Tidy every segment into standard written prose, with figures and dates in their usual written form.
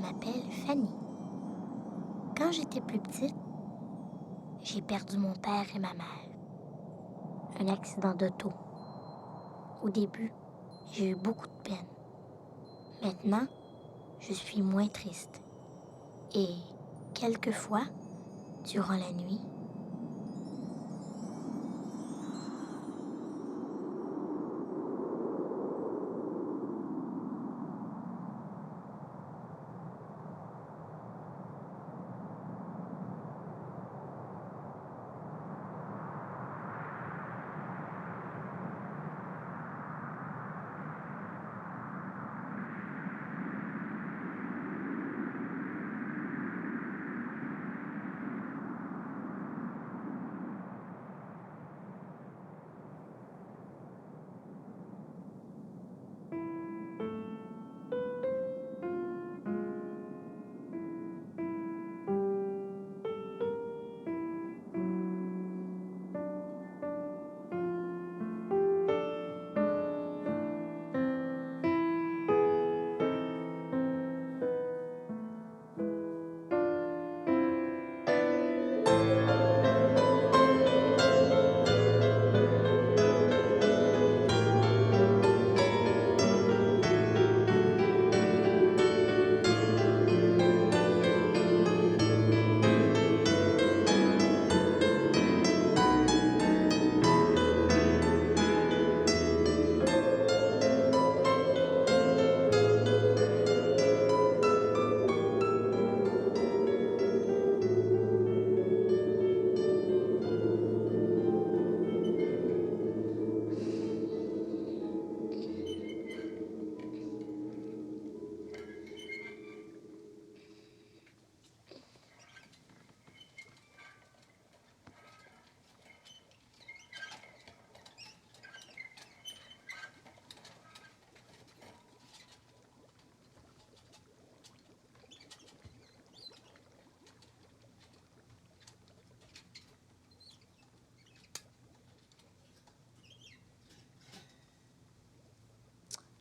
m'appelle Fanny. Quand j'étais plus petite, j'ai perdu mon père et ma mère. Un accident d'auto. Au début, j'ai eu beaucoup de peine. Maintenant, je suis moins triste. Et quelquefois, durant la nuit,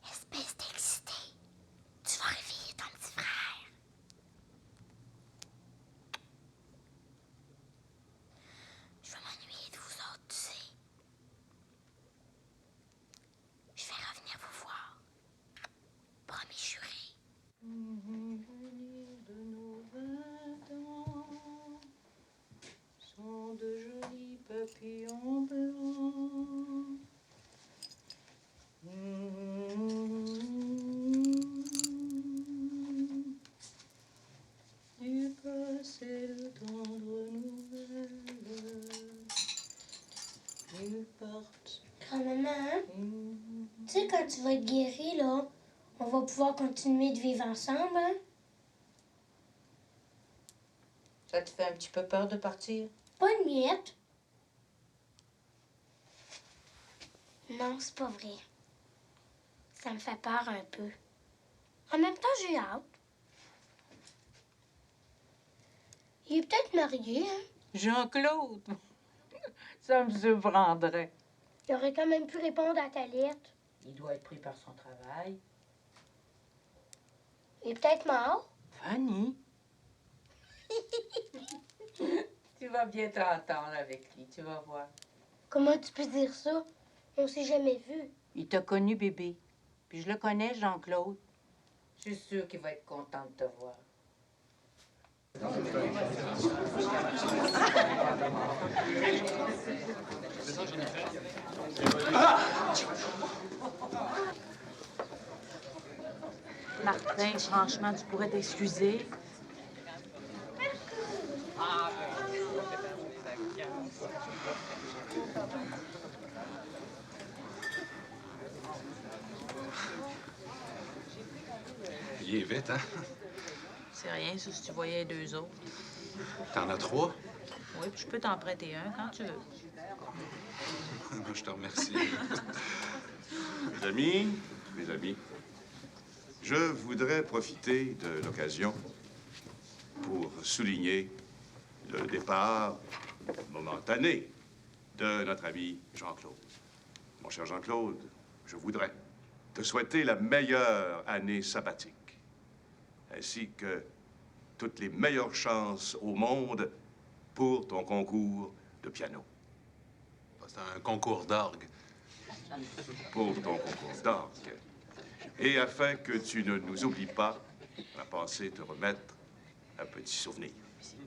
espèce d'excité, tu vas réveiller ton petit frère. Je vais m'ennuyer de vous autres, tu sais. Je vais revenir vous voir. Promis juré. De nos 20 ans sont de jolis papillons blancs. Du passé de tendres nouvelles. Ils partent. Grand-maman, tu sais, quand tu vas être guérie, là, on va pouvoir continuer de vivre ensemble, hein? Ça te fait un petit peu peur de partir? Pas une miette. Non, c'est pas vrai. Ça me fait peur un peu. En même temps, j'ai hâte. Il est peut-être marié, hein? Jean-Claude, ça me surprendrait. Il aurait quand même pu répondre à ta lettre. Il doit être pris par son travail. Il est peut-être mort. Fanny? Tu vas bien t'entendre avec lui, tu vas voir. Comment tu peux dire ça? On s'est jamais vu. Il t'a connu, bébé. Puis je le connais, Jean-Claude. Je suis sûre qu'il va être content de te voir. Martin, franchement, tu pourrais t'excuser. Il est vite, hein? C'est rien, ça, si tu voyais les deux autres. T'en as 3? Oui, puis je peux t'en prêter un quand tu veux. Je te remercie. Mes amis, je voudrais profiter de l'occasion pour souligner le départ momentané de notre ami Jean-Claude. Mon cher Jean-Claude, je voudrais te souhaiter la meilleure année sabbatique. ainsi que toutes les meilleures chances au monde pour ton concours de piano. C'est un concours d'orgue. Pour ton concours d'orgue. Et afin que tu ne nous oublies pas, on a pensé te remettre un petit souvenir. Merci.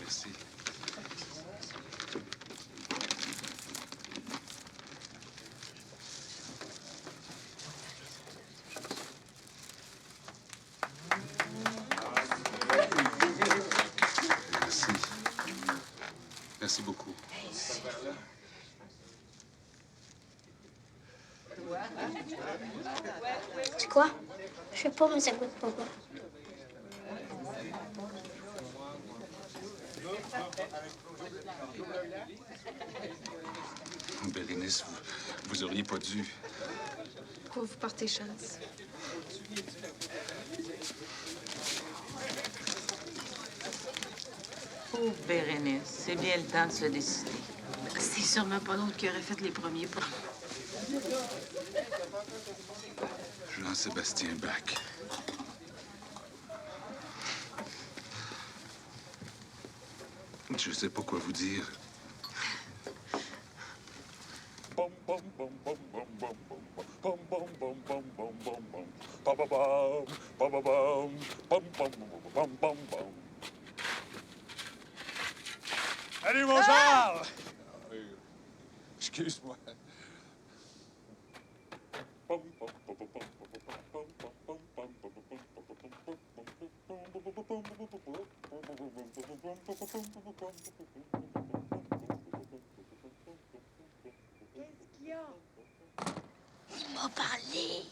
Merci. Merci beaucoup. C'est quoi? Je sais pas, mais ça goûte pas bon. Bérénice, vous auriez pas dû. Pourquoi vous portez chance? Pauvre Bérénice, c'est bien le temps de se décider. C'est sûrement pas l'autre qui aurait fait les premiers pas. Jean-Sébastien Bach. Je sais pas quoi vous dire. Salut, mon Charles! Excuse-moi. Il m'a parlé.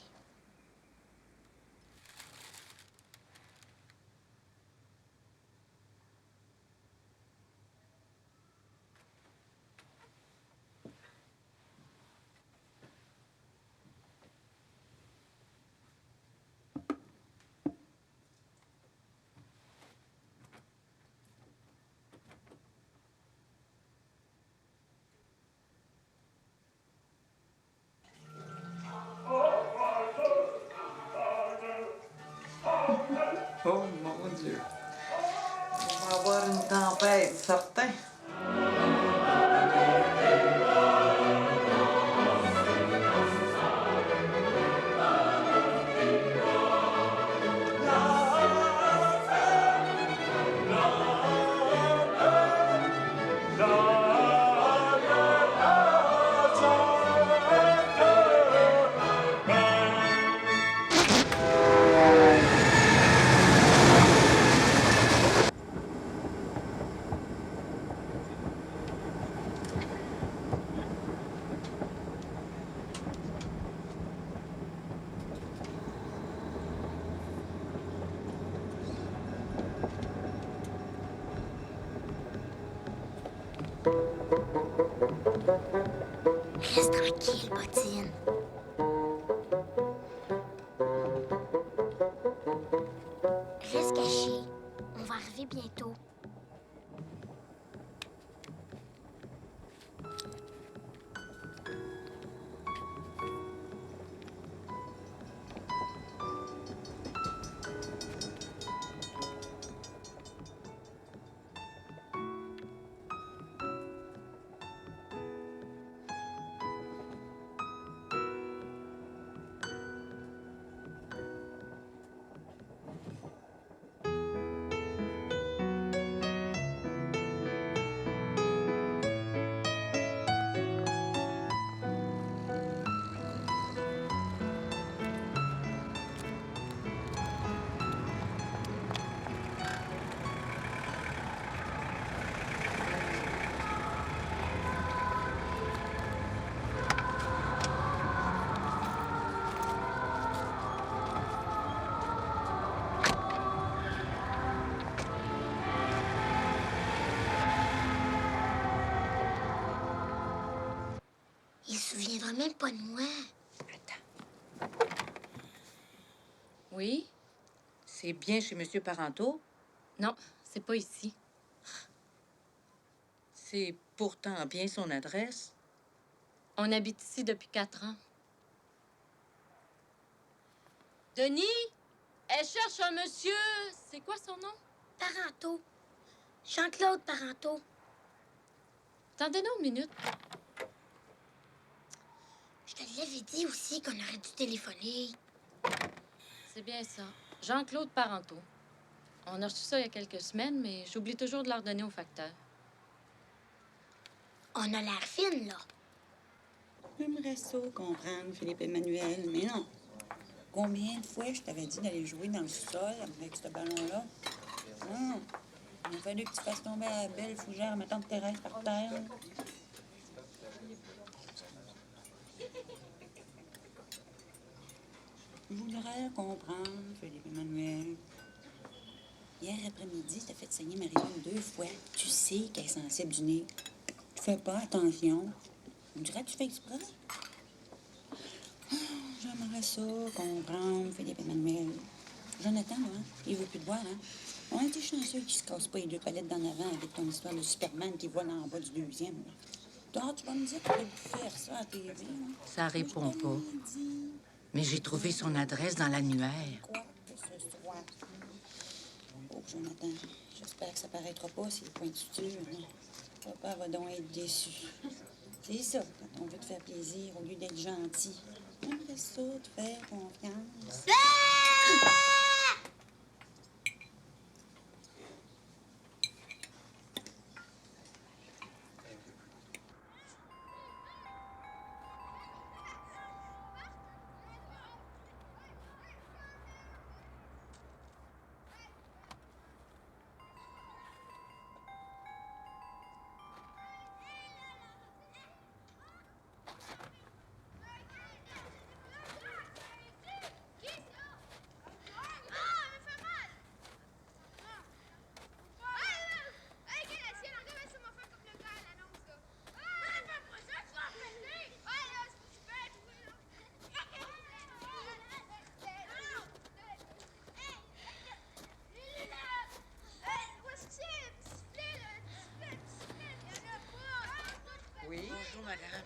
Oh mon Dieu. On va avoir une tempête, certain. Reste tranquille, Bottine. Reste caché. On va arriver bientôt. Il se souviendra même pas de moi. Oui? C'est bien chez Monsieur Parenteau. Non, c'est pas ici. C'est pourtant bien son adresse. On habite ici depuis 4 ans. Denis, elle cherche un monsieur. C'est quoi son nom? Parenteau. Jean-Claude Parenteau. Attendez-nous une minute. Je te l'avais dit aussi qu'on aurait dû téléphoner. C'est bien ça. Jean-Claude Parenteau. On a reçu ça il y a quelques semaines, mais j'oublie toujours de leur donner au facteur. On a l'air fine, là. J'aimerais ça comprendre, Philippe Emmanuel, mais non. Combien de fois je t'avais dit d'aller jouer dans le sol avec ce ballon-là? Non. Il a fallu que tu fasses tomber la belle fougère, ma tante Thérèse, par terre. Je voudrais comprendre, Philippe Emmanuel. Hier après-midi, t'as fait saigner Marie-Lune 2 fois. Tu sais qu'elle est sensible du nez. Tu fais pas attention. On dirait que tu fais exprès. J'aimerais ça comprendre, Philippe Emmanuel. Jonathan, là, il veut plus te voir, hein? On a été chanceux qu'il se casse pas les deux palettes d'en avant avec ton histoire de Superman qui vole en bas du deuxième. Là. Toi, tu vas me dire que tu peux faire ça à la TV, hein? Ça répond pas. Mais j'ai trouvé son adresse dans l'annuaire. Quoi que ce soit. Oh, Jonathan, j'espère que ça paraîtra pas, c'est le point de suture. Hein? Papa va donc être déçu. C'est ça, quand on veut te faire plaisir au lieu d'être gentil. J'aimerais ça, te faire confiance. Oui. Bonjour, madame.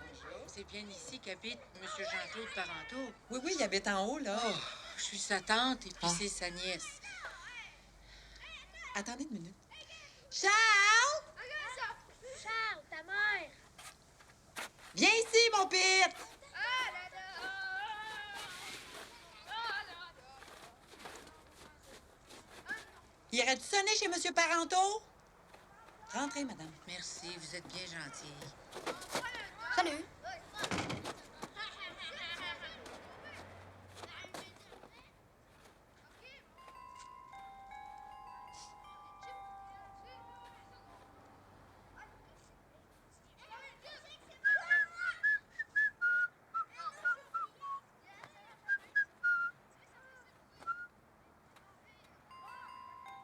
C'est bien ici qu'habite M. Jean-Claude Parenteau. Oui, oui, il habite en haut, là. Oh, je suis sa tante et puis c'est sa nièce. Attendez une minute. Charles, ta mère. Viens ici, mon pire! Irais-tu sonner chez M. Parenteau? Rentrez, madame. Merci, vous êtes bien gentille. Salut.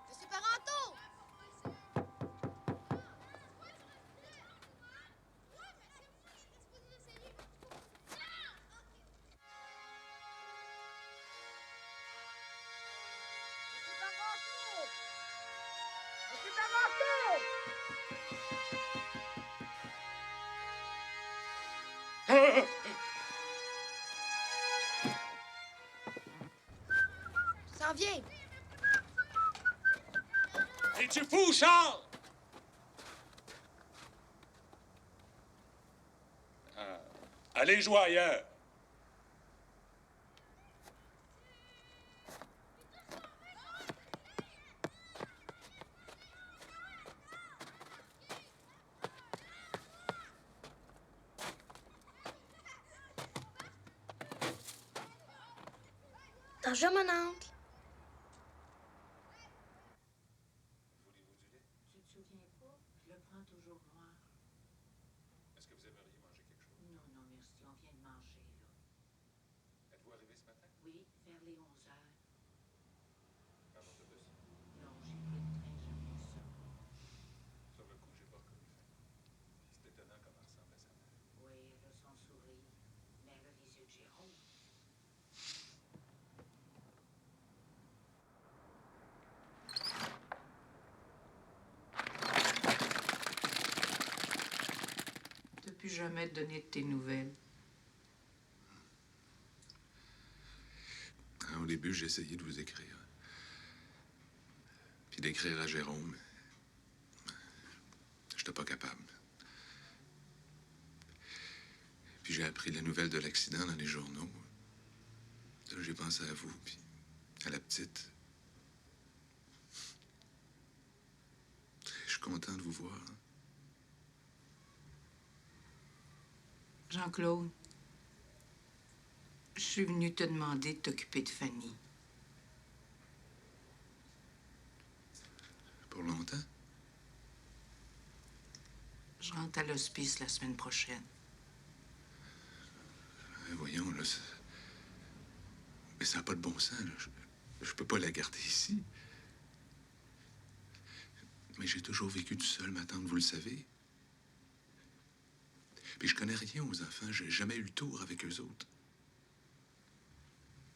Monsieur Parenteau! S'en vient. Es-tu fou, Charles? Allez jouer ailleurs. T'en joues, mon oncle? Tu te souviens pas? Je le prends toujours noir. Est-ce que vous aimeriez manger quelque chose? Non, non, merci, on vient de manger, là. Êtes-vous arrivé ce matin? Oui, vers les 11 heures. Par l'autobus? Non, j'ai pris le train, j'aime bien ça. Sur le coup, j'ai pas reconnu. C'est étonnant comment elle ressemble à sa mère. Oui, elle a son sourire, mais elle a les yeux de Jérôme. Depuis jamais donné de tes nouvelles. Au début, début, j'ai essayé de vous écrire. Puis d'écrire à Jérôme. J'étais pas capable. Puis j'ai appris la nouvelle de l'accident dans les journaux. Là, j'ai pensé à vous, puis à la petite. Je suis content de vous voir. Jean-Claude, je suis venue te demander de t'occuper de Fanny. Pour longtemps? Je rentre à l'hospice la semaine prochaine. Voyons, là, mais ça n'a pas de bon sens, là. Je peux pas la garder ici. Mais j'ai toujours vécu tout seul, ma tante, vous le savez. Puis je connais rien aux enfants. J'ai jamais eu le tour avec eux autres.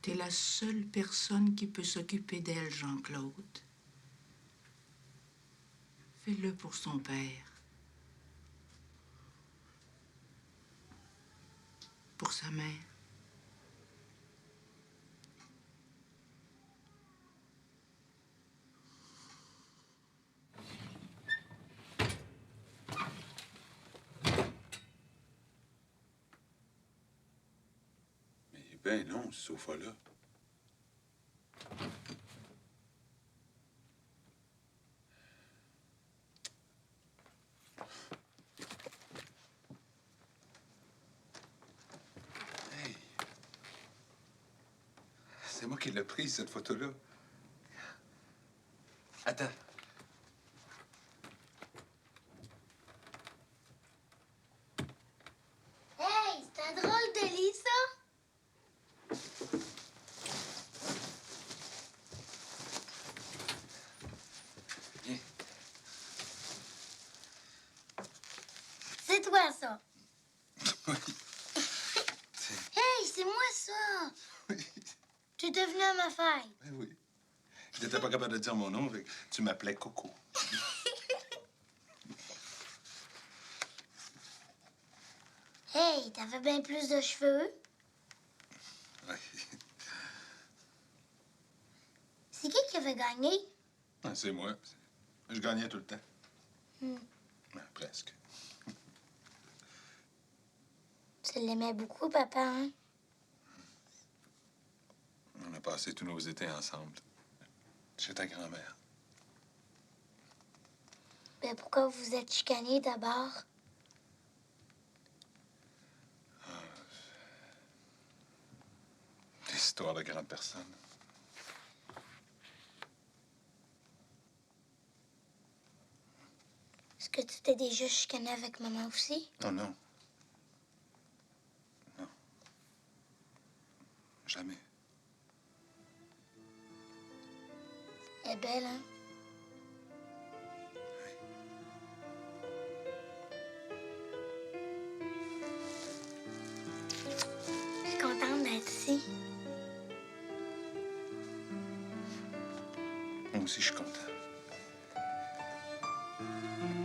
T'es la seule personne qui peut s'occuper d'elle, Jean-Claude. Fais-le pour son père. Pour sa mère. Mais ben non, ce sofa-là. Hey. C'est moi qui l'ai prise, cette photo-là. Attends. Hey, c'est un drôle de lit, ça? Viens. C'est toi, ça. Oui. Hey, c'est moi, ça. Oui. Tu es devenu à ma fête. Ben oui. Je n'étais pas capable de dire mon nom, fait que tu m'appelais Coco. Hey, t'avais bien plus de cheveux. Oui. C'est qui avait gagné? Ah, c'est moi. Je gagnais tout le temps. Hmm. Ouais, presque. Tu l'aimais beaucoup, papa, hein? On a passé tous nos étés ensemble. Chez ta grand-mère. Ben, pourquoi vous êtes chicanés d'abord? Des histoires de grandes personnes. Est-ce que tu t'es déjà chicané avec maman aussi? Non, non. Non. Jamais. Elle est belle, hein? Je suis contente d'être ici. Moi aussi, je suis content.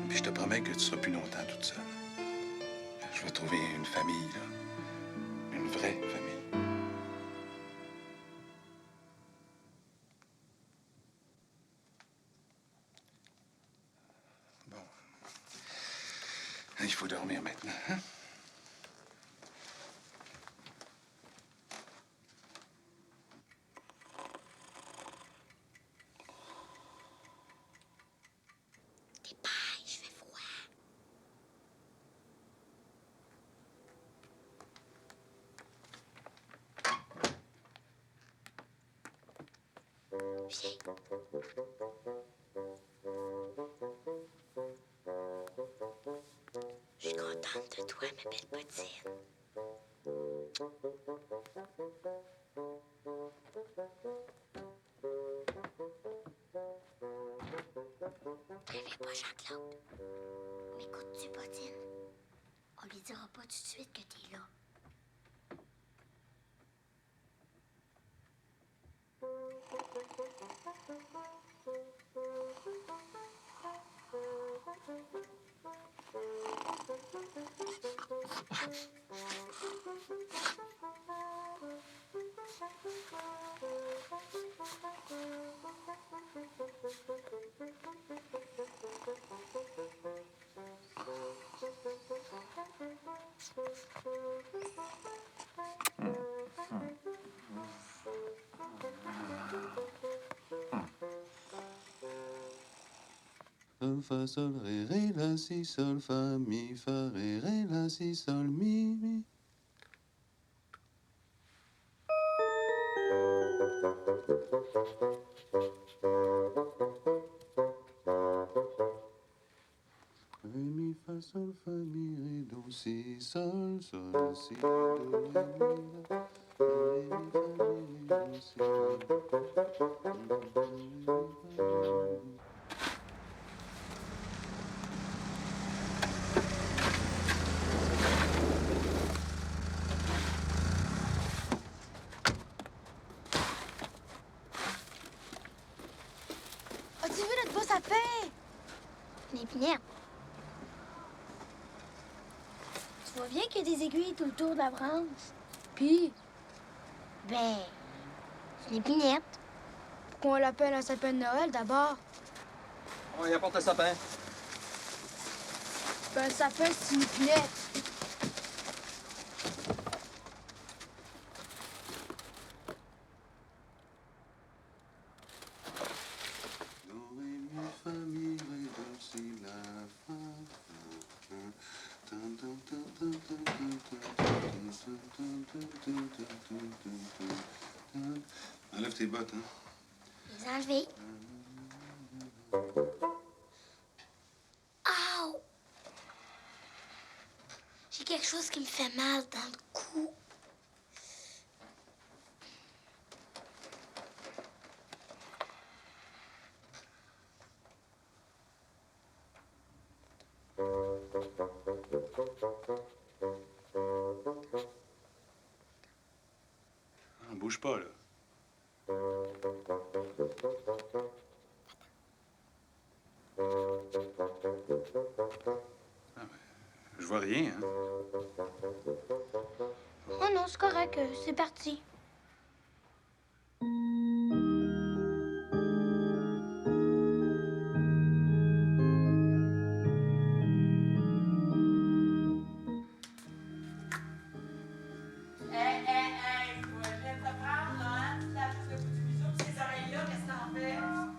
Puis je te promets que tu seras plus longtemps toute seule. Je vais trouver une famille, là. Une vraie famille. Bon. Il faut dormir maintenant, hein? Dépêche, il fait froid. Viens. Je suis contente de toi, ma belle petite. Réveille pas Jean-Claude. M'écoutes-tu, Potine? On lui dira pas tout de suite que t'es là. Sol, fa, sol, ré, la, si, sol, fa, mi, fa, ré, la, si, sol, mi. Ré, mi, fa, sol, fa, mi, ré, do, si, sol, sol, si, do, ré, mi, la. Ré, mi, fa, mi, ré, do, si, As-tu vu notre bosse à pain? Une épinette. Tu vois bien qu'il y a des aiguilles tout le tour de la branche? Puis, Ben, c'est une épinette. pourquoi on l'appelle un sapin de Noël d'abord? On y apporte le sapin. Ben, un sapin, c'est une épinette. do, ré, mi, fa, mi, ré, do, si, la, fa, fa. Tan, tan, tan, tan, tan, tan, tan, tan, tan, tan, tan, tan. Enlève tes bottes, hein. Les enlever. Ow! J'ai quelque chose qui me fait mal dans le cou. On bouge pas, là. Ah, ben, je vois rien, hein. Oh non, c'est correct, c'est parti. Hey, je viens de te prendre, là, hein? Tu laves juste le bout du museau, puis ces oreilles-là, qu'est-ce que t'en fais?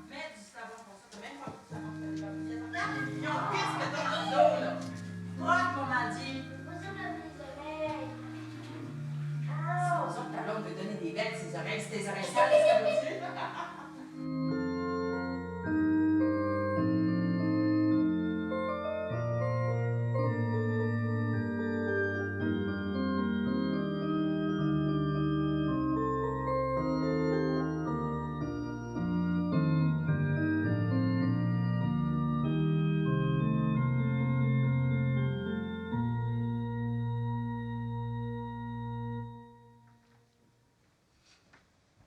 Mets du savon pour ça. T'as même pas mis du savon, t'as déjà mis. Regarde les millions de pistes que t'as dans le dos, là. Frotte, comment dire? C'est pour ça que ta blonde veut donner des bêtes, ses oreilles, c'est tes oreilles sales, qu'est-ce qu'elle veut dire?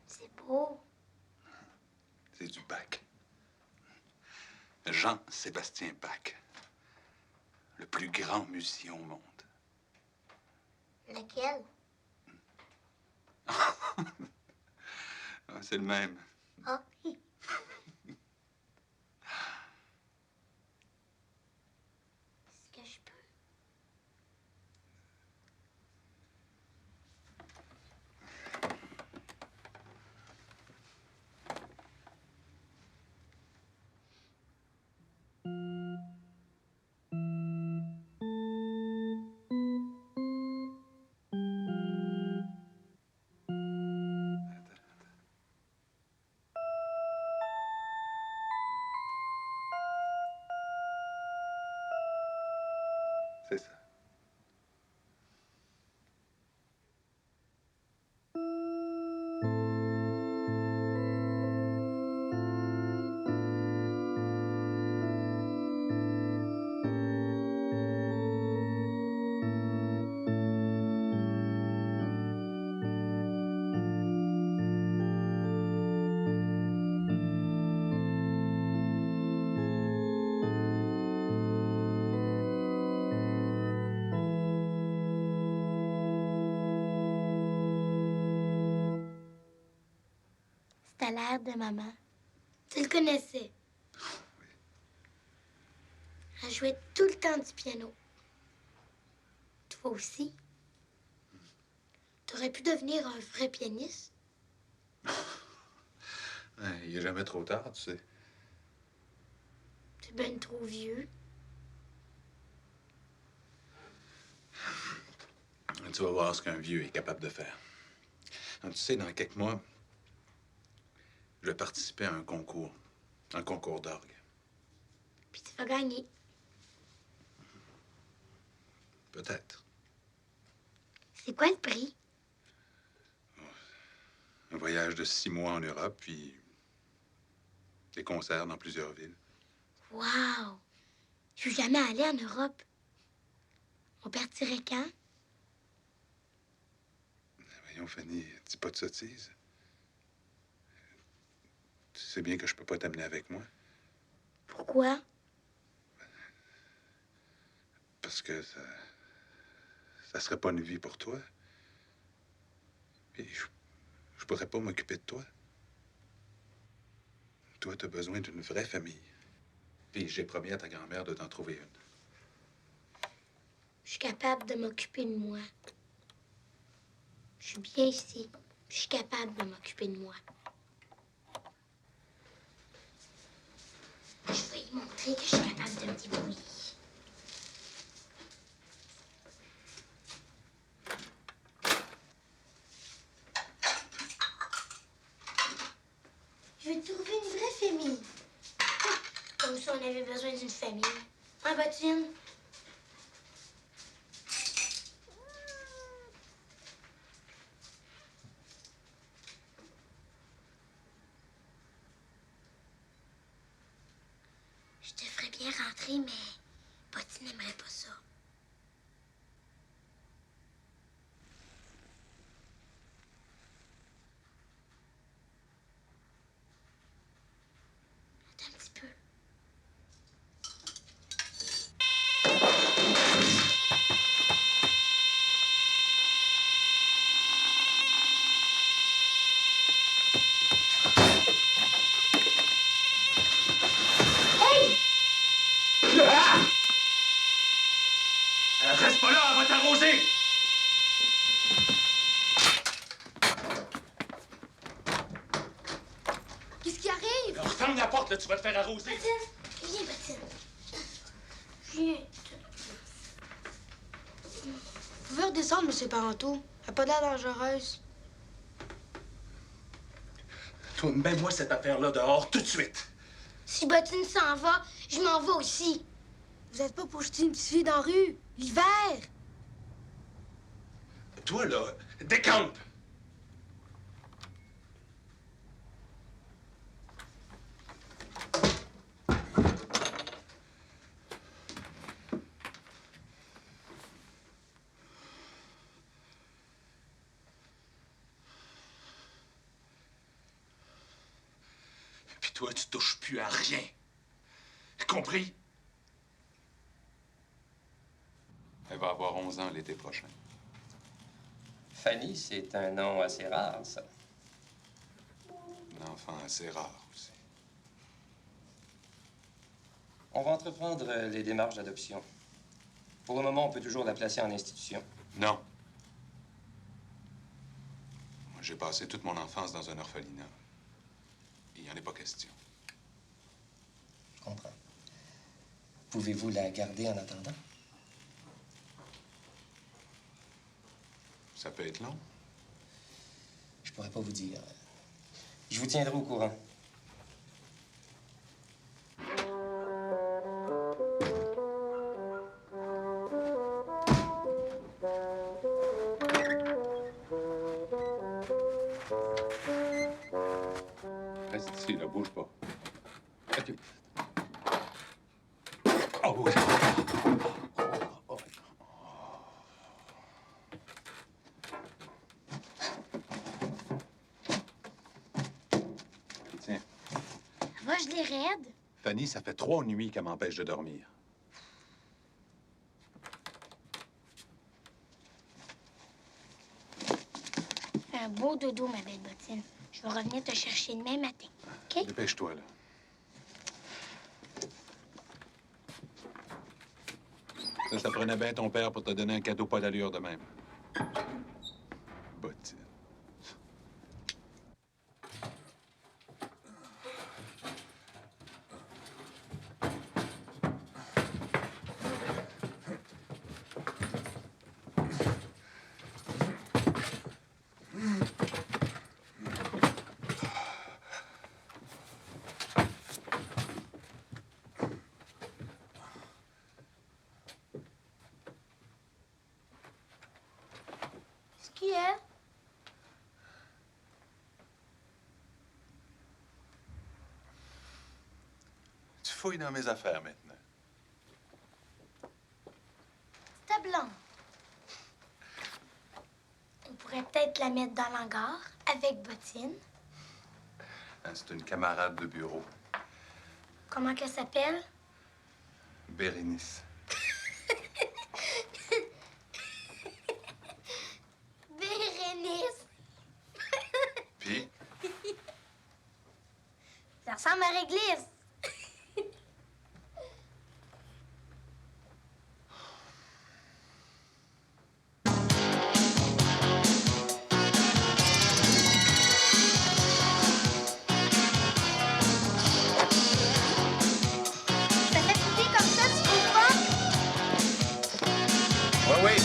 C'est beau. C'est du Bach. Jean-Sébastien Bach. Le plus grand musicien au monde. Lequel? Ah, c'est le même. Ah, est-ce que je peux? C'est ça. C'était l'air de maman. Tu le connaissais? Elle jouait tout le temps du piano. Toi aussi? T'aurais pu devenir un vrai pianiste. Il n'est jamais trop tard, tu sais. T'es ben trop vieux. Tu vas voir ce qu'un vieux est capable de faire. Tu sais, dans quelques mois, je vais participer à un concours d'orgue. Puis tu vas gagner. Peut-être. C'est quoi le prix? Un voyage de 6 mois en Europe, puis des concerts dans plusieurs villes. Wow! Je suis jamais allée en Europe. On partirait quand? Voyons, Fanny, dis pas de sottises. Tu sais bien que je peux pas t'amener avec moi. Pourquoi? Parce que ça serait pas une vie pour toi. Et je pourrais pas m'occuper de toi. Toi, t'as besoin d'une vraie famille. Puis j'ai promis à ta grand-mère de t'en trouver une. Je suis capable de m'occuper de moi. Je suis bien ici. Je suis capable de m'occuper de moi. Je vais lui montrer que je suis capable de me débrouiller. Je vais trouver une vraie famille. Comme si on avait besoin d'une famille. Hein, Bottine? Je te ferais bien rentrer, mais Bottine n'aimerait pas ça. Attends un petit peu. Reste pas là, elle va t'arroser! Qu'est-ce qui arrive? Alors, ferme la porte, là, tu vas te faire arroser. Bottine, viens, Bottine. Viens. Vous pouvez redescendre, monsieur Parenteau. Elle a pas l'air dangereuse. Toi, mets-moi cette affaire-là dehors tout de suite. Si Bottine s'en va, je m'en vais aussi. Vous êtes pas pour jeter une petite fille dans la rue. L'hiver. Toi, là, décampe! Puis toi, tu touches plus à rien. Compris? Elle va avoir 11 ans l'été prochain. Fanny, c'est un nom assez rare, ça. Un enfant assez rare aussi. On va entreprendre les démarches d'adoption. Pour le moment, on peut toujours la placer en institution. Non. Moi, j'ai passé toute mon enfance dans un orphelinat. Il n'y en est pas question. Je comprends. Pouvez-vous la garder en attendant? Ça peut être long. Je pourrais pas vous dire. Je vous tiendrai au courant. Reste ici, là, bouge pas. OK. Oh oui. Tiens. Va, je les raide. Fanny, ça fait 3 nuits qu'elle m'empêche de dormir. Fais un beau dodo, ma belle Bottine. Je vais revenir te chercher demain matin. OK? Dépêche-toi, là. Ça prenait bien ton père pour te donner un cadeau pas d'allure de même. Bottine. qui, elle? Tu fouilles dans mes affaires maintenant. Ta blonde. On pourrait peut-être la mettre dans l'hangar avec bottine. Hein, c'est une camarade de bureau, Comment qu'elle s'appelle? Bérénice. Bérénice. Puis, Ça ressemble à réglisse. Ça fait couper comme ça, tu trouves pas? oui.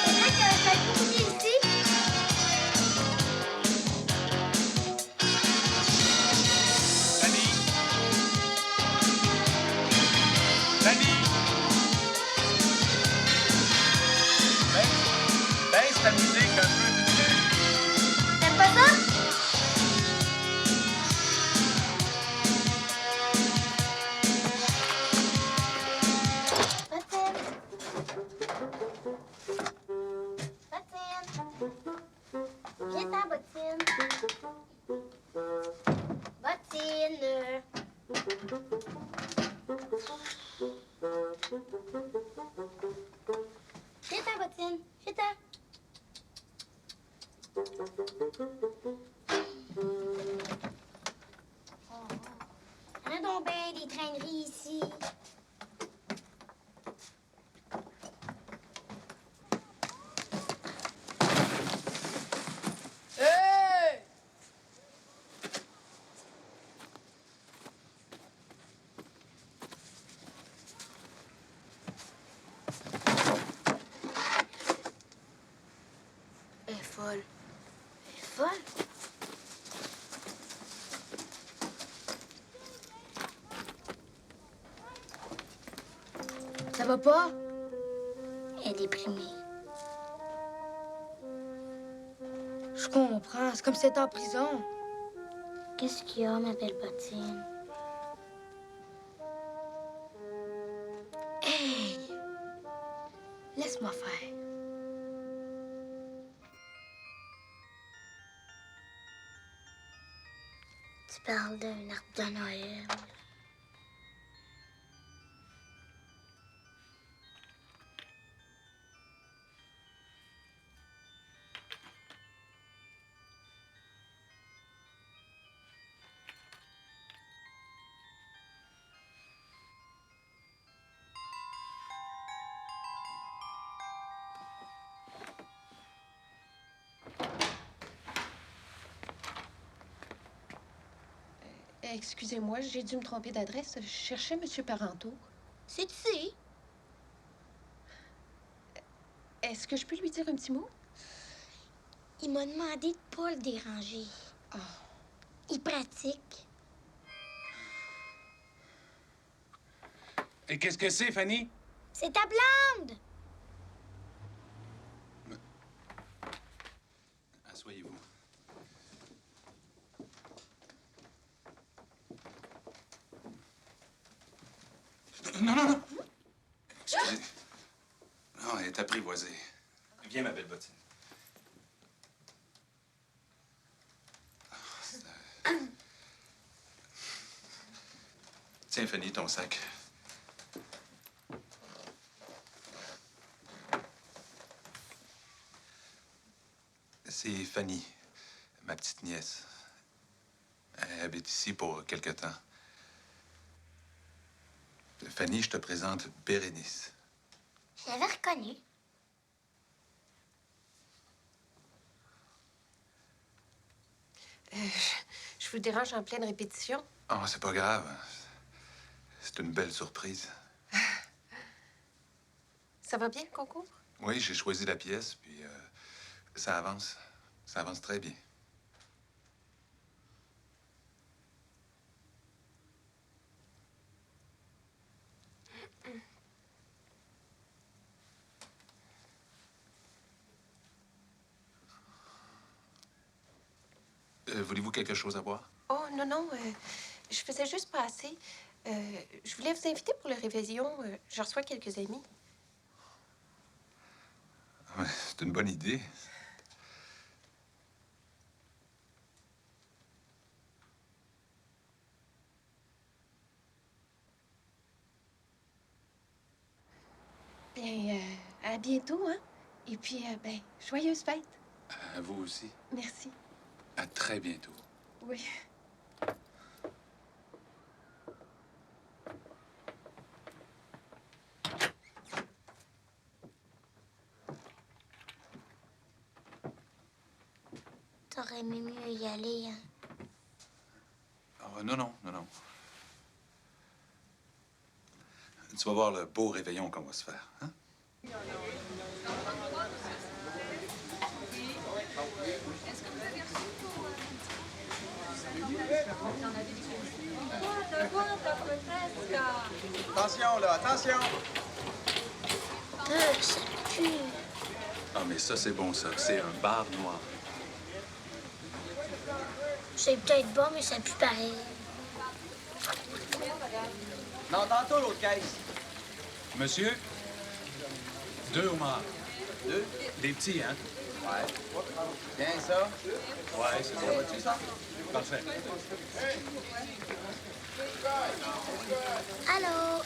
C'est vrai que ça fait couper ici. Fanny! Fanny! Baisse ta musique un peu, vite. T'aimes pas ça? Bottine. Bottine. Viens ta bottine. Bottine. Viens ta bottine. Viens ta. Il y en a donc bien des traîneries ici. Hey! Elle est folle. Elle est folle. Ça va pas? Elle est déprimée. Je comprends. C'est comme si t'étais en prison. Qu'est-ce qu'il y a, ma belle bottine? Hey! Laisse-moi faire. Tu parles d'un arbre de Noël. Excusez-moi, j'ai dû me tromper d'adresse. Je cherchais M. Parenteau. C'est ici. Est-ce que je peux lui dire un petit mot? Il m'a demandé de pas le déranger. Ah. Il pratique. Et qu'est-ce que c'est, Fanny? C'est ta blonde! Asseyez-vous. Non, non, non! Excusez. Non, elle est apprivoisée. Viens, ma belle bottine. Tiens, Fanny, ton sac. C'est Fanny, ma petite nièce. Elle habite ici pour quelque temps. Fanny, je te présente Bérénice. Je l'avais reconnue. Je vous dérange en pleine répétition. Oh, c'est pas grave. C'est une belle surprise. Ça va bien, le concours? Oui, j'ai choisi la pièce, puis ça avance. Ça avance très bien. Voulez-vous quelque chose à boire? Oh, non, non. Je faisais juste passer. Je voulais vous inviter pour le réveillon. Je reçois quelques amis. Ouais, c'est une bonne idée. Bien, à bientôt, hein? Et puis, ben, joyeuses fêtes. À vous aussi. Merci. À très bientôt. Oui. T'aurais aimé mieux y aller, hein? Oh, non, non, non, non. Tu vas voir le beau réveillon qu'on va se faire, hein? Attention, là, attention! Ça pue. Ah, mais ça, c'est bon, ça. C'est un bar noir. C'est peut-être bon, mais ça pue pareil. Non, tantôt, l'autre caisse. Monsieur, 2 homards. 2? Des petits, hein? Ouais. Bien, ça. Ouais, c'est Ça bon. va-tu, ça? Parfait. Allô?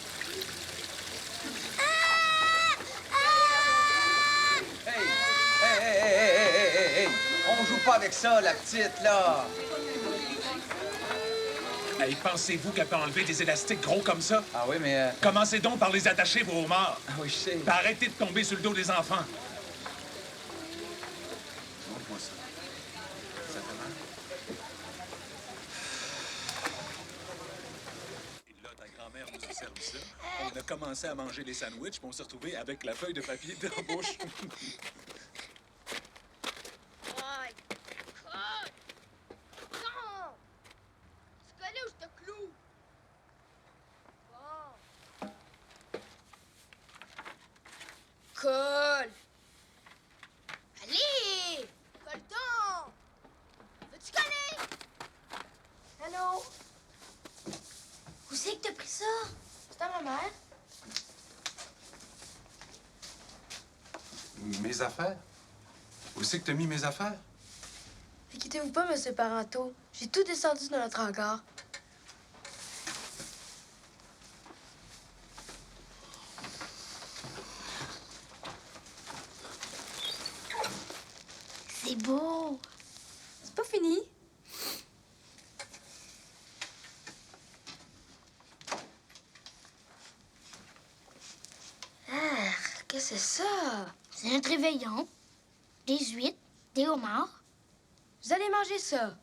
Hey! On joue pas avec ça, la petite, là! Hey, pensez-vous qu'elle peut enlever des élastiques gros comme ça? Ah oui, mais... Commencez donc par les attacher, vos homards. Ah oui, je sais. Puis arrêtez de tomber sur le dos des enfants. Montre-moi ça. Ça fait mal? Et là, ta grand-mère nous a servi ça. On a commencé à manger les sandwichs, puis on s'est retrouvés avec la feuille de papier dans la bouche. Colle! Allez! Colle-donc! Veux-tu coller? Allô? Où c'est que t'as pris ça? C'est à ma mère. Mes affaires? Où c'est que t'as mis mes affaires? Inquiétez-vous pas, monsieur Parenteau. J'ai tout descendu dans notre hangar. C'est beau. C'est pas fini. Ah, qu'est-ce que c'est ça? C'est notre réveillon. Des huîtres, des homards. Vous allez manger ça.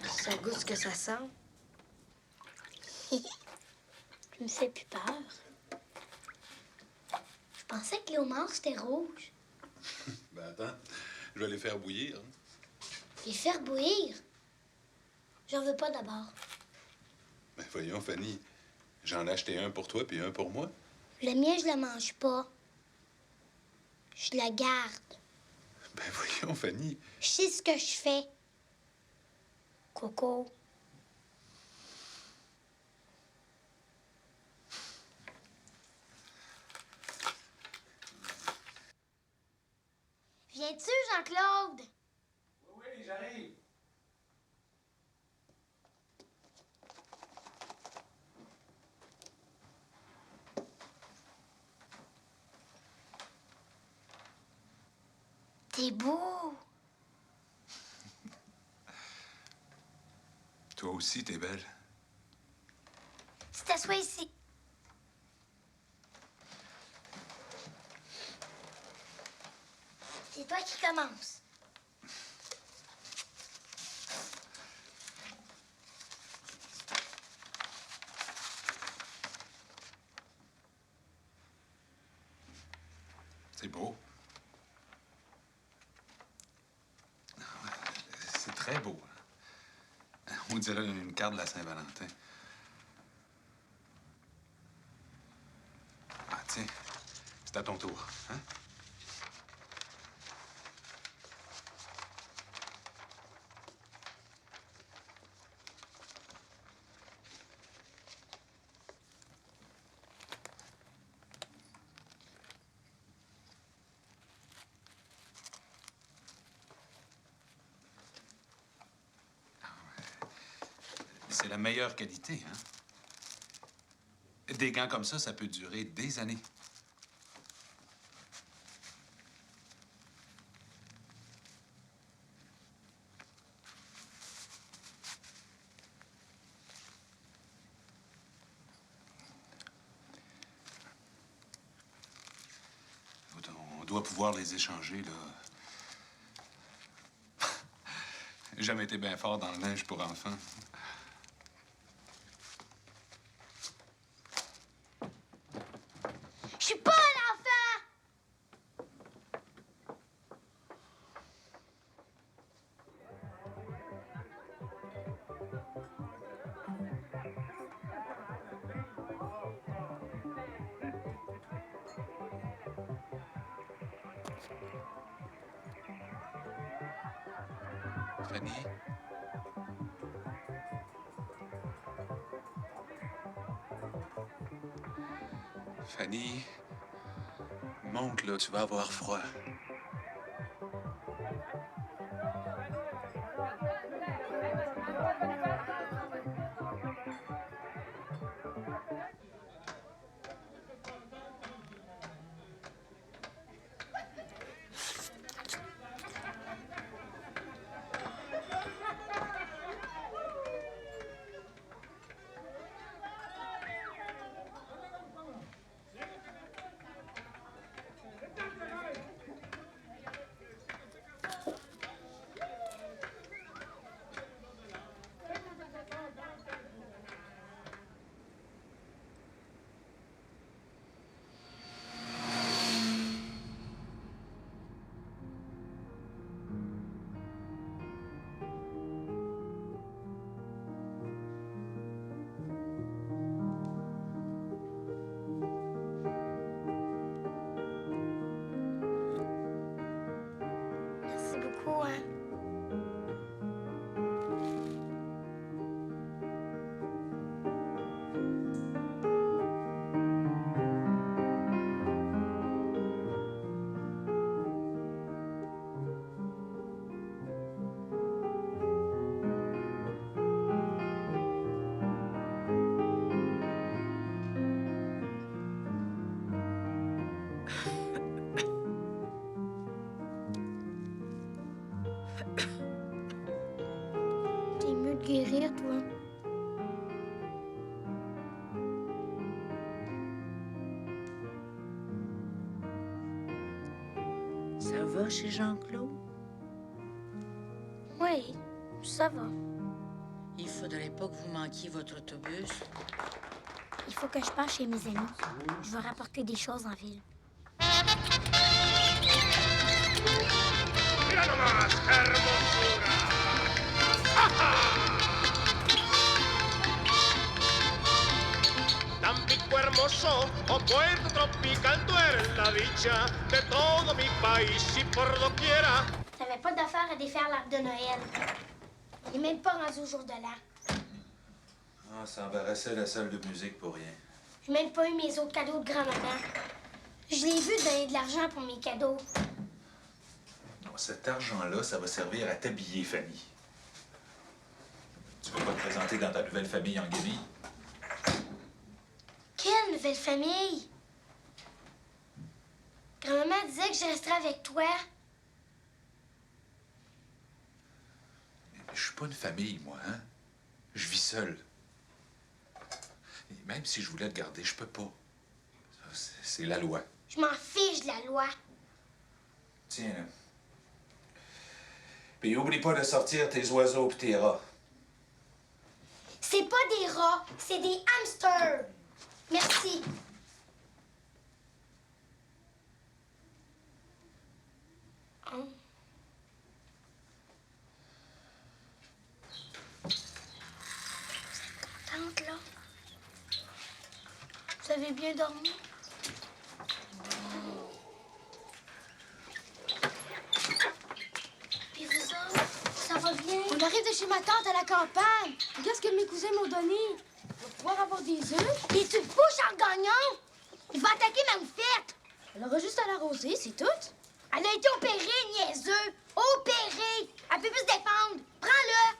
Ça goûte ce que ça sent. Tu me fais plus peur. Je pensais que les homards, c'était rouge. Ben attends, je vais les faire bouillir. Les faire bouillir? J'en veux pas d'abord. Ben voyons, Fanny, j'en ai acheté un pour toi puis un pour moi. Le mien, je la mange pas. Je la garde. Ben voyons, Fanny. Je sais ce que je fais. Coco. Viens-tu, Jean-Claude? Oui, j'arrive. T'es beau. Toi aussi, t'es belle. Tu t'assois ici. C'est toi qui commence. C'est beau. C'est très beau. On dirait une carte de la Saint-Valentin. Ah, tiens. C'est à ton tour, hein? C'est la meilleure qualité, hein? Des gants comme ça peut durer des années. On doit pouvoir les échanger, là. J'ai jamais été bien fort dans le linge pour enfants. Je suis pas un enfant! Fanny? Fanny, monte là, tu vas avoir froid. Merci beaucoup, hein. T'es mieux de guérir, toi. Ça va chez Jean-Claude? Oui, ça va. Il faudrait pas que vous manquiez votre autobus. Il faut que je passe chez mes amis. Je vais rapporter des choses en ville. ¡Mira nomás, qué hermosura! Tampico hermoso, o puerto tropical, tú eres la dicha de todo mi país y por doquiera. T'avais pas d'affaire à défaire l'arbre de Noël. Il est même pas rendu au jour de l'an. Ah, ça embarrassait la salle de musique pour rien. J'ai même pas eu mes autres cadeaux de grand-maman. Je l'ai vu donner de l'argent pour mes cadeaux. Non, cet argent-là, ça va servir à t'habiller, Fanny. Tu veux pas te présenter dans ta nouvelle famille en guenille? Quelle nouvelle famille? Grand-maman disait que je resterais avec toi. Je suis pas une famille, moi, hein? Je vis seul. Et même si je voulais te garder, je peux pas. C'est la loi. Je m'en fiche de la loi. Tiens, là. Puis oublie pas de sortir tes oiseaux pis tes rats. C'est pas des rats, c'est des hamsters. Merci. Oh. Vous êtes contente, là? Vous avez bien dormi? chez ma tante à la campagne. Qu'est-ce que mes cousins m'ont donné? Je vais pouvoir avoir des œufs. Et tu te couches en gagnant. Il va attaquer ma moufette. Elle aura juste à l'arroser, c'est tout. Elle a été opérée, niaiseux. Opérée. Elle peut plus se défendre. Prends-le.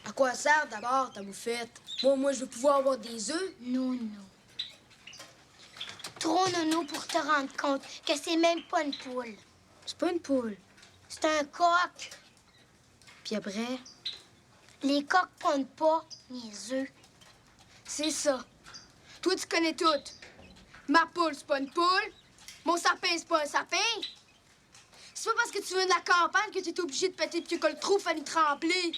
À quoi ça sert d'abord, ta moufette? Moi, je veux pouvoir avoir des œufs. Nono. Trop nono pour te rendre compte que c'est même pas une poule. C'est pas une poule. C'est un coq. Puis après? Les coqs pondent pas, niaiseux. C'est ça. Toi, tu connais tout. Ma poule, c'est pas une poule. Mon sapin, c'est pas un sapin. C'est pas parce que tu viens de la campagne que tu es obligé de péter pied que le trou Fanny Tremblay.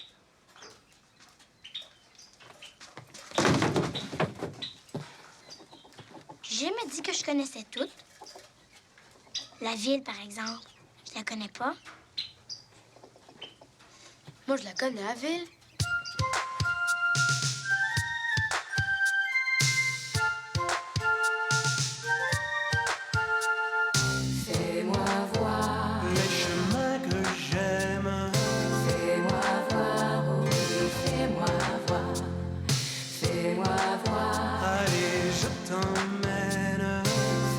J'ai jamais dit que je connaissais tout. La ville, par exemple, je la connais pas. Moi, je la connais, la ville. Fais-moi voir les chemins que j'aime. Fais-moi voir, oh oui, fais-moi voir. Fais-moi voir. Allez, je t'emmène.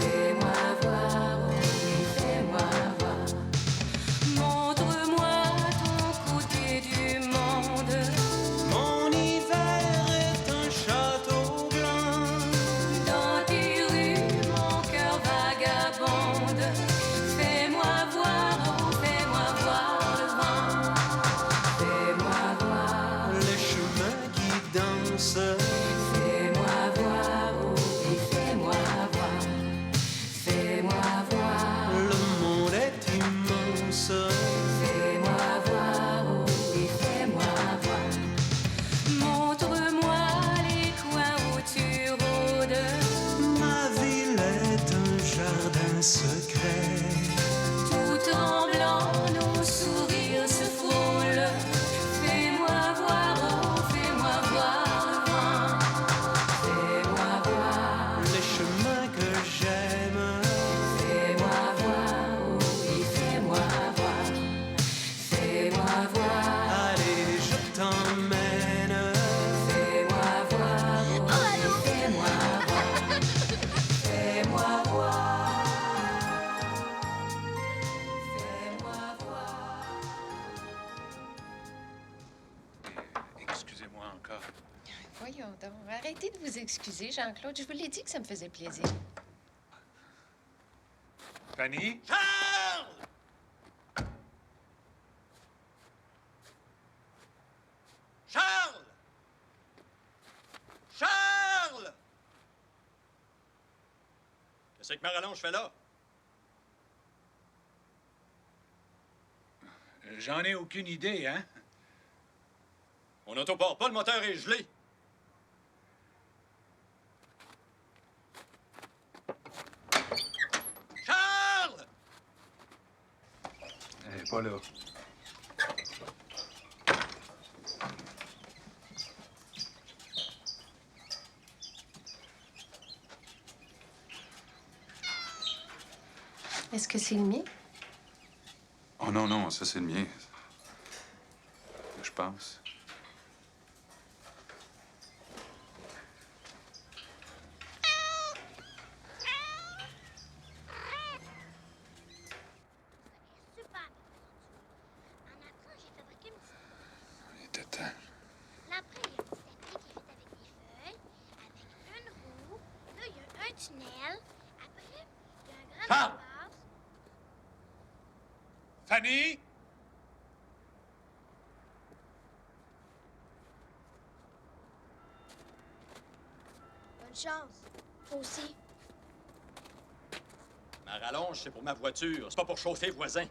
Fais-moi voir, oh oui, fais-moi voir. Montre-moi ton côté du monde. Mon hiver est un château blanc. Dans tes rues, mon cœur vagabonde. Fais-moi voir, oh, fais-moi voir le vent. Fais-moi voir les chemins qui dansent. Fais-moi voir, oh, et fais-moi voir. Fais-moi voir. Le monde est immense. Fais-moi voir, oh, et fais-moi voir. Montre-moi les coins où tu rôdes. Ma ville est un jardin secret. Tout tremblant, nos sourires se frôlent. Fais-moi voir, oh, fais-moi voir le vent. Fais-moi voir les chemins que j'aime. Fais-moi voir, oh, et fais-moi voir. Fais-moi voir. Allez, je t'emmène. Fais-moi voir, oh, et fais-moi voir. Fais-moi voir. Fais-moi voir. Excusez-moi encore. Voyons donc. Arrêtez de vous excuser, Jean-Claude. Je vous l'ai dit que ça me faisait plaisir. Fanny? Charles! Charles! Charles! Qu'est-ce que Marallonge fait là? J'en ai aucune idée, hein? Mon auto part pas, le moteur est gelé. Charles! Elle est pas là. Est-ce que c'est le mien? Oh non, non, ça c'est le mien. Je pense. Super. En apprend, j'ai fabriqué une petite... Il était temps. Là, après, il y a un petit tapis qui est fait avec des feuilles, avec une roue. Là, il y a un tunnel. Après, il y a un grand Charles! espace. Fanny? Bonne chance. Toi aussi. Ma rallonge, c'est pour ma voiture. C'est pas pour chauffer voisin.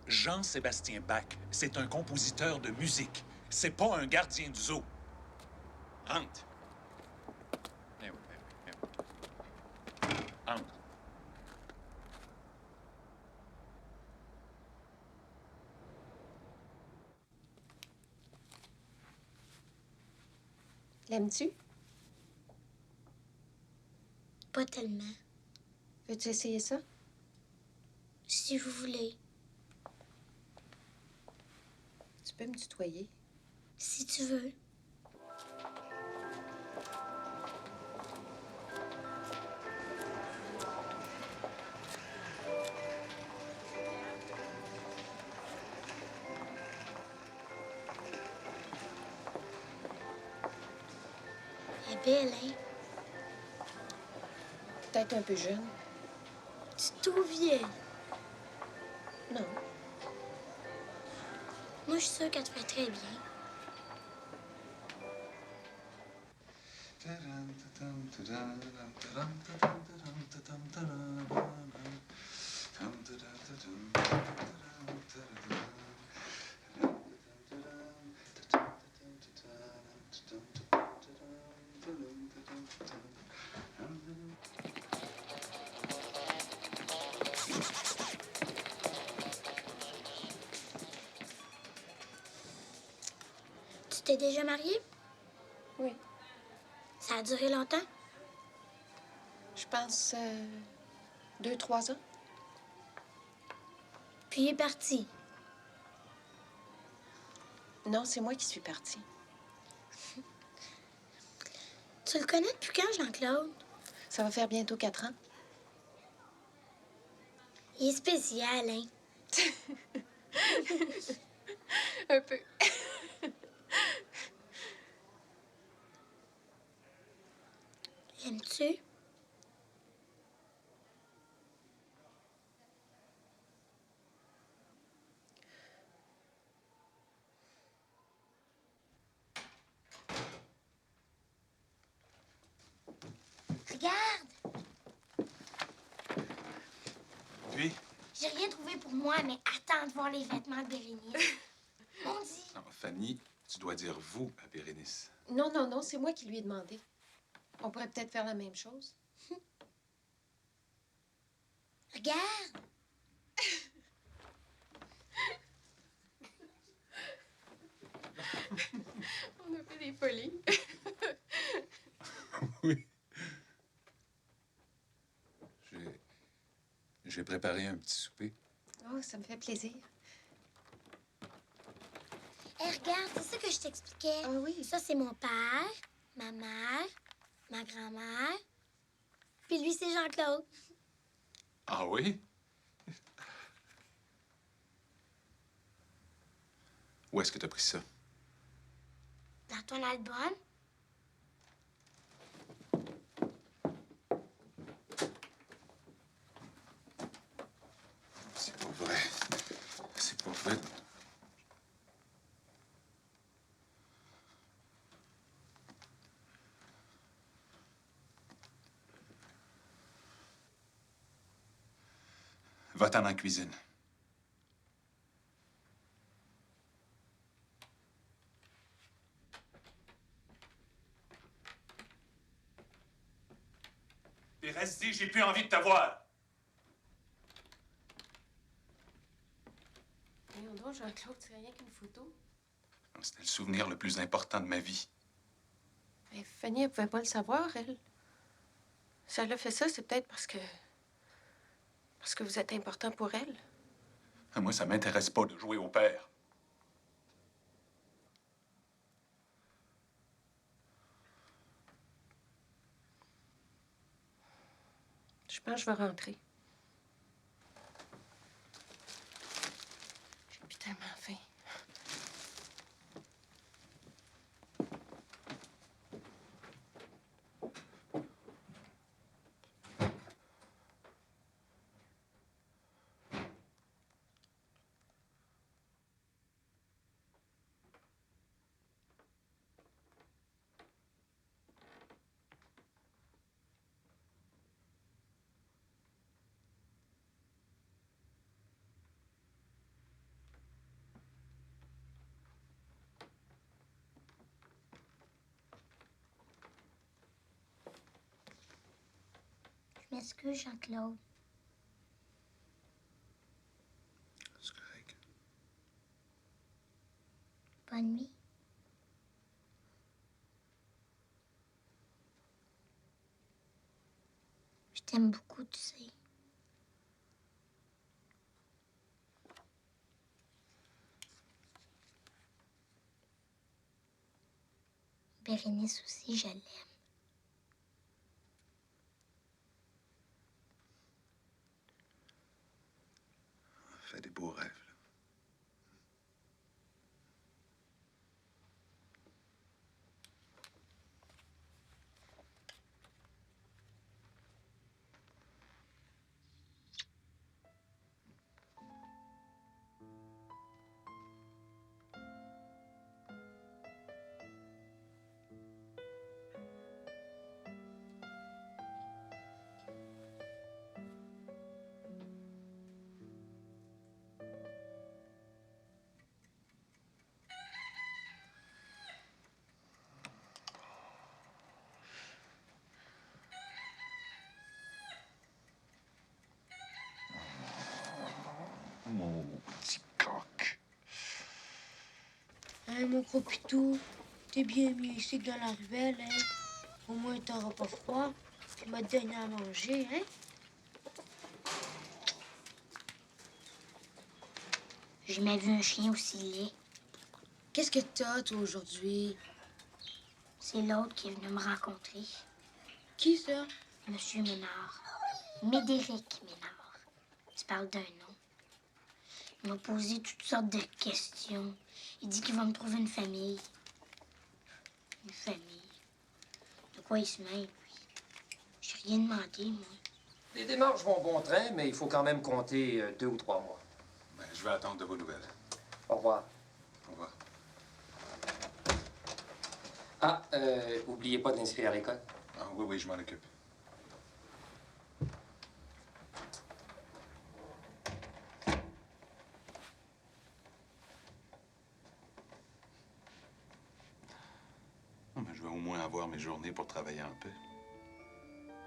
Jean-Sébastien Bach, c'est un compositeur de musique. C'est pas un gardien du zoo. Rentre. Eh oui, eh oui. Entre. L'aimes-tu? Pas tellement. Veux-tu essayer ça? Si vous voulez. Tu peux me tutoyer? Si tu veux. Elle est belle, hein? Peut-être un peu jeune. Tu es tout vieille. Non. Moi, je suis sûre qu'elle te fait très bien. Tu t'es déjà mariée? Oui. Ça a duré longtemps? Je pense 2-3 ans. Puis il est parti. Non, c'est moi qui suis partie. Tu le connais depuis quand, Jean-Claude? Ça va faire bientôt 4 ans. Il est spécial, hein? Un peu. L'aimes-tu? Regarde! Oui? J'ai rien trouvé pour moi, mais attends de voir les vêtements de Bérénice. On dit. Non, Fanny, tu dois dire vous à Bérénice. Non, non, non, c'est moi qui lui ai demandé. On pourrait peut-être faire la même chose. Regarde! On a fait des folies. Oui. J'ai préparé un petit souper. Oh, ça me fait plaisir. Hé, regarde, c'est ça que je t'expliquais. Ah oui? Ça, c'est mon père, ma mère, ma grand-mère. Puis lui, c'est Jean-Claude. Ah oui? Où est-ce que tu as pris ça? Dans ton album. C'est pas vrai. C'est pas vrai. Va-t'en dans la cuisine. Puis reste-y, j'ai plus envie de te voir. Voyons donc, Jean-Claude, c'est rien qu'une photo. C'était le souvenir le plus important de ma vie. Mais Fanny, elle pouvait pas le savoir, elle. Si elle a fait ça, c'est peut-être parce que vous êtes important pour elle. Moi, ça m'intéresse pas de jouer au père. Je pense que je vais rentrer. J'ai plus tellement faim. Je m'excuse, Jean-Claude. C'est correct. Bonne nuit. Je t'aime beaucoup, tu sais. Bérénice aussi, je l'aime. Fais des beaux rêves. Mon petit coq. Hein, mon gros pitou, t'es bien mieux ici que dans la ruelle, hein? Au moins, t'auras pas froid. Puis m'a donné à manger, hein? J'ai jamais vu un chien aussi laid. Qu'est-ce que t'as, toi, aujourd'hui? C'est l'autre qui est venu me rencontrer. Qui, ça? Monsieur Ménard. Médéric Ménard. Tu parles d'un nom. Il m'a posé toutes sortes de questions. Il dit qu'il va me trouver une famille. Une famille. De quoi il se mêle, lui? J'ai rien demandé, moi. Les démarches vont bon train, mais il faut quand même compter 2 ou 3 mois. Ben, je vais attendre de vos nouvelles. Au revoir. Au revoir. Ah, oubliez pas de l'inscrire à l'école. Ah, oui, oui, je m'en occupe. Non, mais je vais au moins avoir mes journées pour travailler un peu.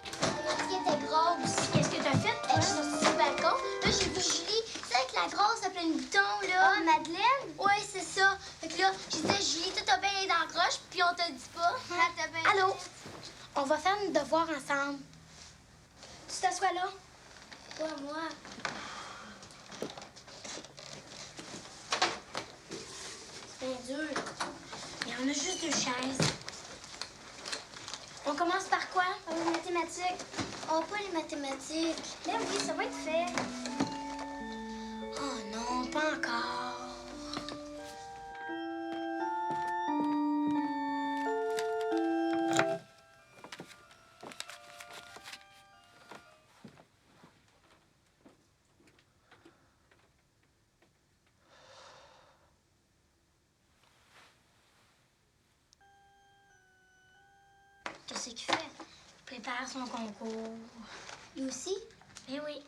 Qui était grosse. Qu'est-ce que t'as fait? Je suis sortie sur le balcon. Là, j'ai vu Julie. Tu sais, avec la grosse, à plein de boutons, là. Ah, Madeleine? Ouais, c'est ça. Fait que là, j'ai dit à Julie, tout a bien les dents croches, puis on te dit pas. Allô? On va faire nos devoirs ensemble. Tu t'assois là? Toi, moi. C'est bien dur. Il y en a juste 2 chaises. On commence par quoi? Les mathématiques. Oh, pas les mathématiques. Ben oui, ça va être fait. Oh non, pas encore. Qu'est-ce qu'il fait? Il prépare son concours. Lui aussi? Ben oui.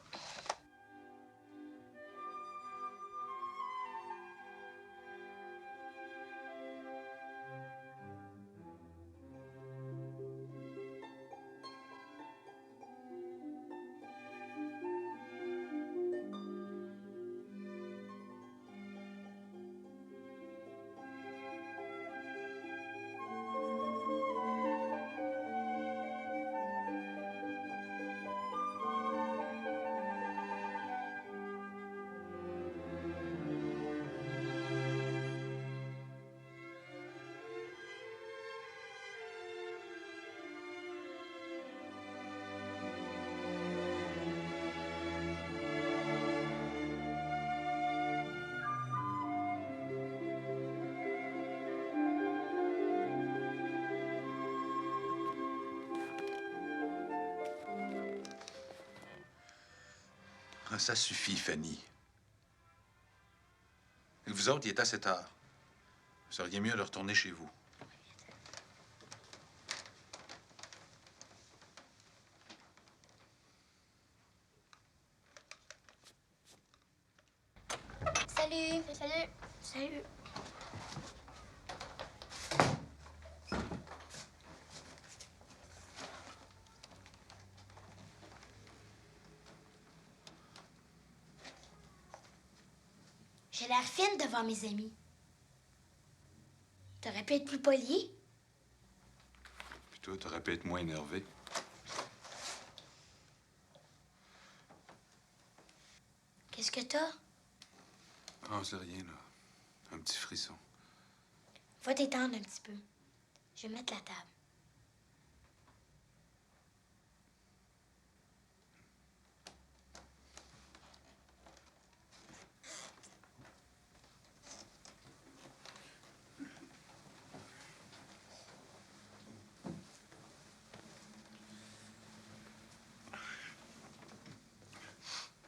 Ah, ça suffit, Fanny. Et vous autres, il est assez tard. Vous seriez mieux de retourner chez vous. Salut. Salut. Salut. J'ai l'air fine devant mes amis. T'aurais pu être plus poli. Puis toi, t'aurais pu être moins énervé. Qu'est-ce que t'as? Ah, c'est rien, là. Un petit frisson. Va t'étendre un petit peu. Je vais mettre la table.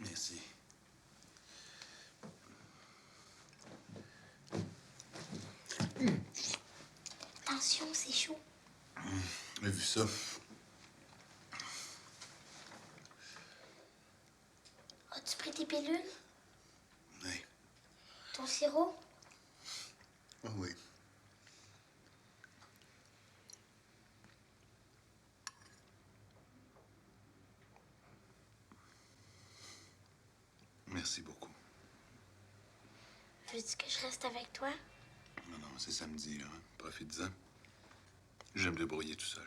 Merci. Attention, c'est chaud. J'ai vu ça. As-tu pris tes pilules? Oui. Ton sirop? Ah oui. Merci beaucoup. Veux-tu que je reste avec toi? Non, non, c'est samedi, là. Hein? Profite-en. Je vais me débrouiller tout seul.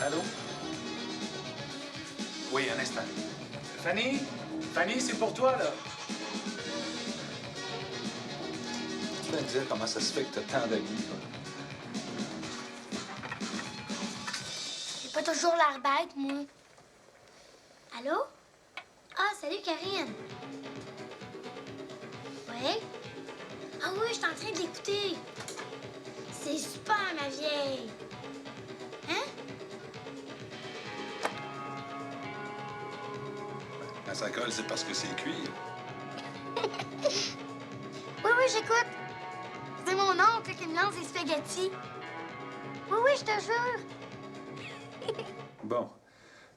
Allô? Oui, un instant. Fanny? Fanny, c'est pour toi, là. Tu vas me dire comment ça se fait que t'as tant d'amis, toi? J'ai pas toujours l'air bête, moi. Allô? Ah, salut, Karine. Oui? Ah oui, je suis en train de l'écouter. C'est super, ma vieille. Hein? Quand ça colle, c'est parce que c'est cuir. Oui, j'écoute. C'est mon oncle qui me lance des spaghettis. Oui, je te jure. Bon.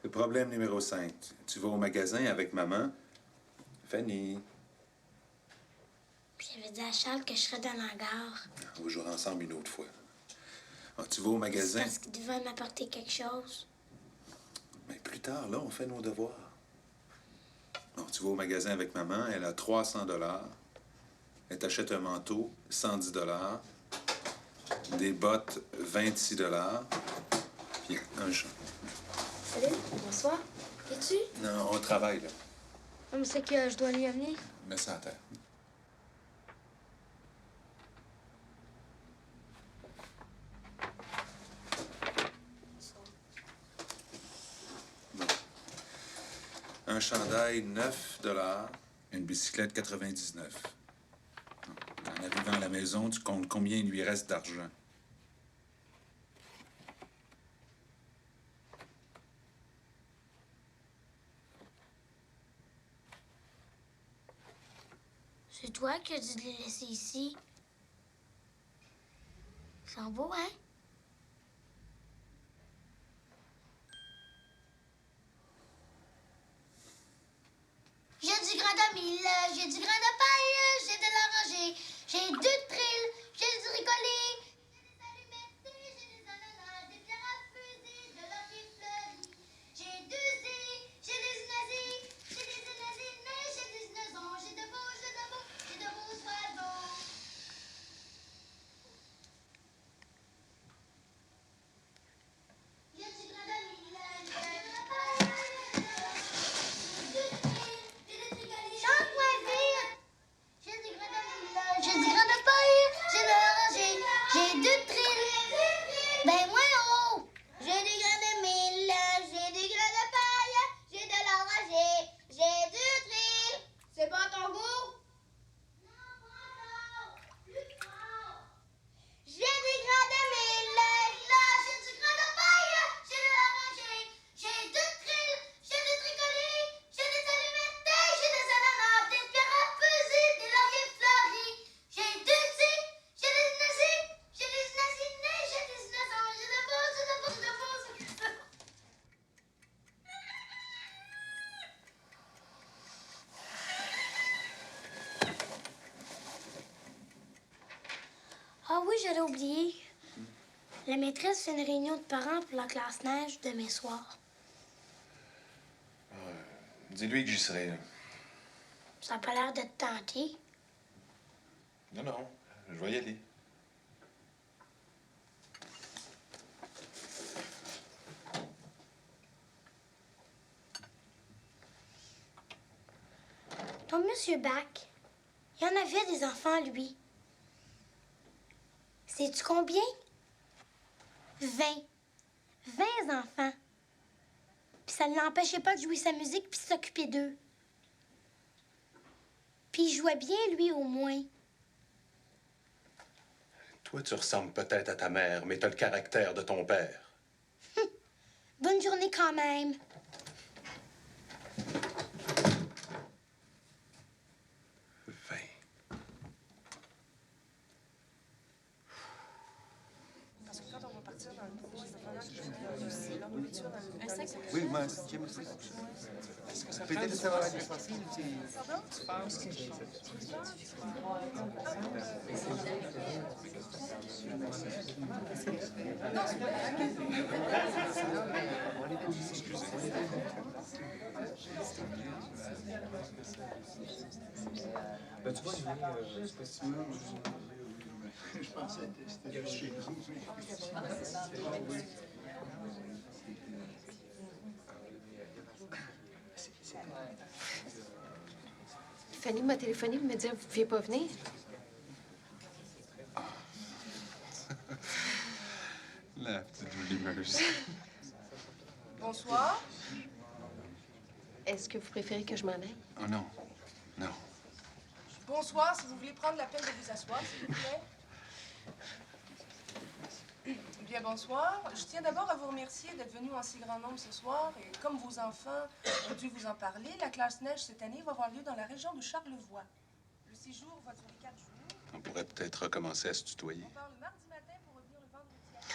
Le problème numéro 5. Tu vas au magasin avec maman. Fanny. J'avais dit à Charles que je serais dans la gare. On va jouer ensemble une autre fois. Ah, tu vas au C'est magasin. parce qu'il devait m'apporter quelque chose. Mais plus tard, là, on fait nos devoirs. Bon, tu vas au magasin avec maman, elle a 300 $. Elle t'achète un manteau, 110 $. Des bottes, 26 $. Puis un chat. Salut, bonsoir. Es-tu? Non, on travaille, là. Comme c'est que je dois lui amener. Mets ça à terre. Bon. Un chandail, 9 $. Une bicyclette, 99. En arrivant à la maison, tu comptes combien il lui reste d'argent. C'est toi qui as dit de les laisser ici. C'est beau, hein? J'ai du grain de mil, j'ai du grain de paille, j'ai de l'oranger, j'ai 2 trilles, j'ai du ricolé, j'ai des allumettes, j'ai des ananas, des pierres à fusée, de l'or qui fleurit, j'ai 2 œufs, j'ai des inazis, j'ai des inazines, j'ai des inazons, j'ai de beaux oiseaux. J'ai du grain de mil, j'ai de la paille, chante-moi vite! J'ai du grain de mil, j'ai du grain de paille. oui, j'allais oublier. La maîtresse fait une réunion de parents pour la classe neige demain soir. Dis-lui que j'y serai. Là. Ça n'a pas l'air de te tenter. Non, non, je vais y aller. Ton monsieur Bach, il y en avait des enfants, lui. Sais-tu combien? 20. 20 enfants. Puis ça ne l'empêchait pas de jouer sa musique puis de s'occuper d'eux. Puis il jouait bien, lui, au moins. Toi, tu ressembles peut-être à ta mère, mais t'as le caractère de ton père. Bonne journée quand même. Oui, moi, j'aime aussi. Peut-être ça va être facile si... Ben, tu vois, spécimen, je pensais que c'était chez nous. Fanny m'a téléphoné pour me dire que vous ne pouviez pas venir. La petite volimeuse. Bonsoir. Est-ce que vous préférez que je m'en aille? Oh non, non. Bonsoir, si vous voulez prendre la peine de vous asseoir, s'il vous plaît. Bien, bonsoir. Je tiens d'abord à vous remercier d'être venu en si grand nombre ce soir. Et comme vos enfants ont dû vous en parler, la classe neige cette année va avoir lieu dans la région de Charlevoix. Le séjour va durer 4 jours. On pourrait peut-être recommencer à se tutoyer. On part le mardi matin pour revenir le vendredi après.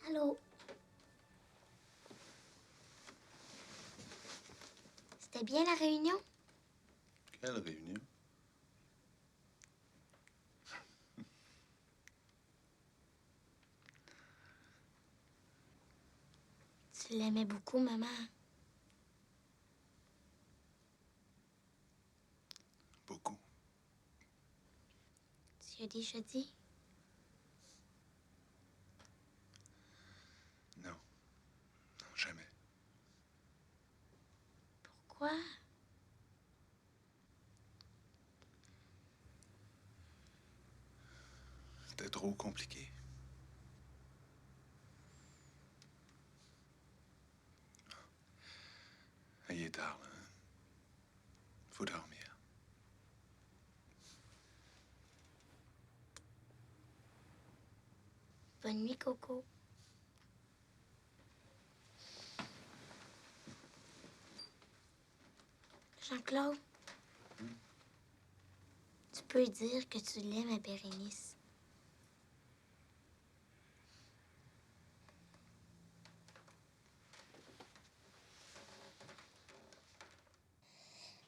Allô? C'était bien la réunion? Quelle réunion? Tu l'aimais beaucoup, maman. Beaucoup. Tu as déjà dit? Non. Non, jamais. Pourquoi? C'était trop compliqué. Il est tard, là. Faut dormir. Bonne nuit, Coco. Jean-Claude, tu peux dire que tu l'aimes à Bérénice.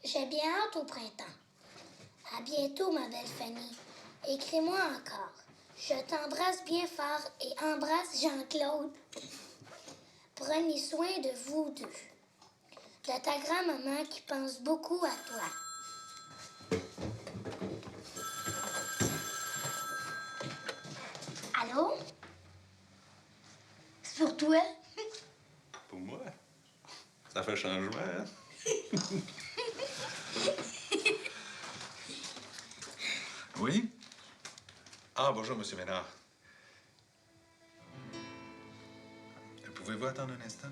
J'ai bien hâte au printemps. À bientôt, ma belle Fanny. Écris-moi encore. Je t'embrasse bien fort et embrasse Jean-Claude. Prenez soin de vous deux. De ta grand-maman qui pense beaucoup à toi. Allô? C'est pour toi? Pour moi? Ça fait changement, hein? Oui? Ah, bonjour, Monsieur Ménard. Pouvez-vous attendre un instant?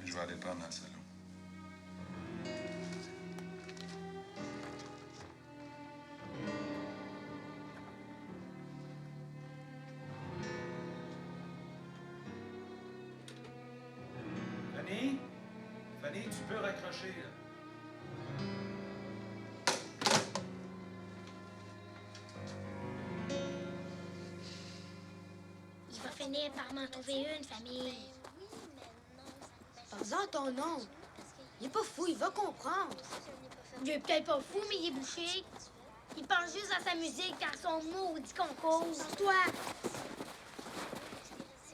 Je vais aller le prendre dans le salon. Fanny? Fanny, tu peux raccrocher, là. Il va finir par m'en trouver une, famille. Parle-en ton oncle. Il est pas fou, il va comprendre. Il est peut-être pas fou, mais il est bouché. Il pense juste à sa musique quand son maudit concours. Toi!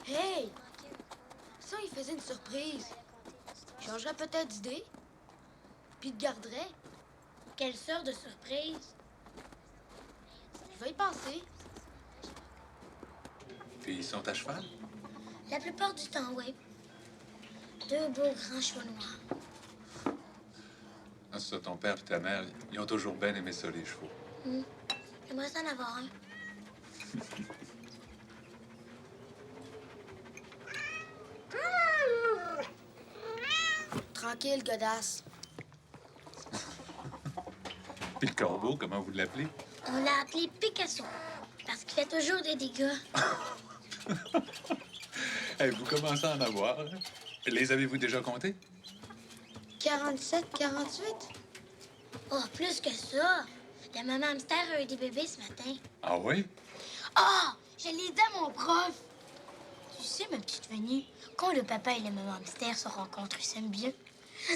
Hey! Ça, il faisait une surprise. Il changerait peut-être d'idée. Puis il te garderait. Quelle sorte de surprise? Il va y penser. Puis ils sont à cheval? La plupart du temps, oui. Deux beaux grands chevaux noirs. Ah, c'est ça, ton père et ta mère, ils ont toujours bien aimé ça, les chevaux. J'aimerais s'en avoir un. Tranquille, godasse. Puis le corbeau, comment vous l'appelez? On l'a appelé Picasso. Parce qu'il fait toujours des dégâts. Hey, vous commencez à en avoir, hein? Les avez-vous déjà comptés? 47, 48? Oh, plus que ça. La maman hamster a eu des bébés ce matin. Ah oui? Ah! Je l'ai dit à mon prof. Tu sais, ma petite Fanny, quand le papa et la maman hamster se rencontrent, ils s'aiment bien.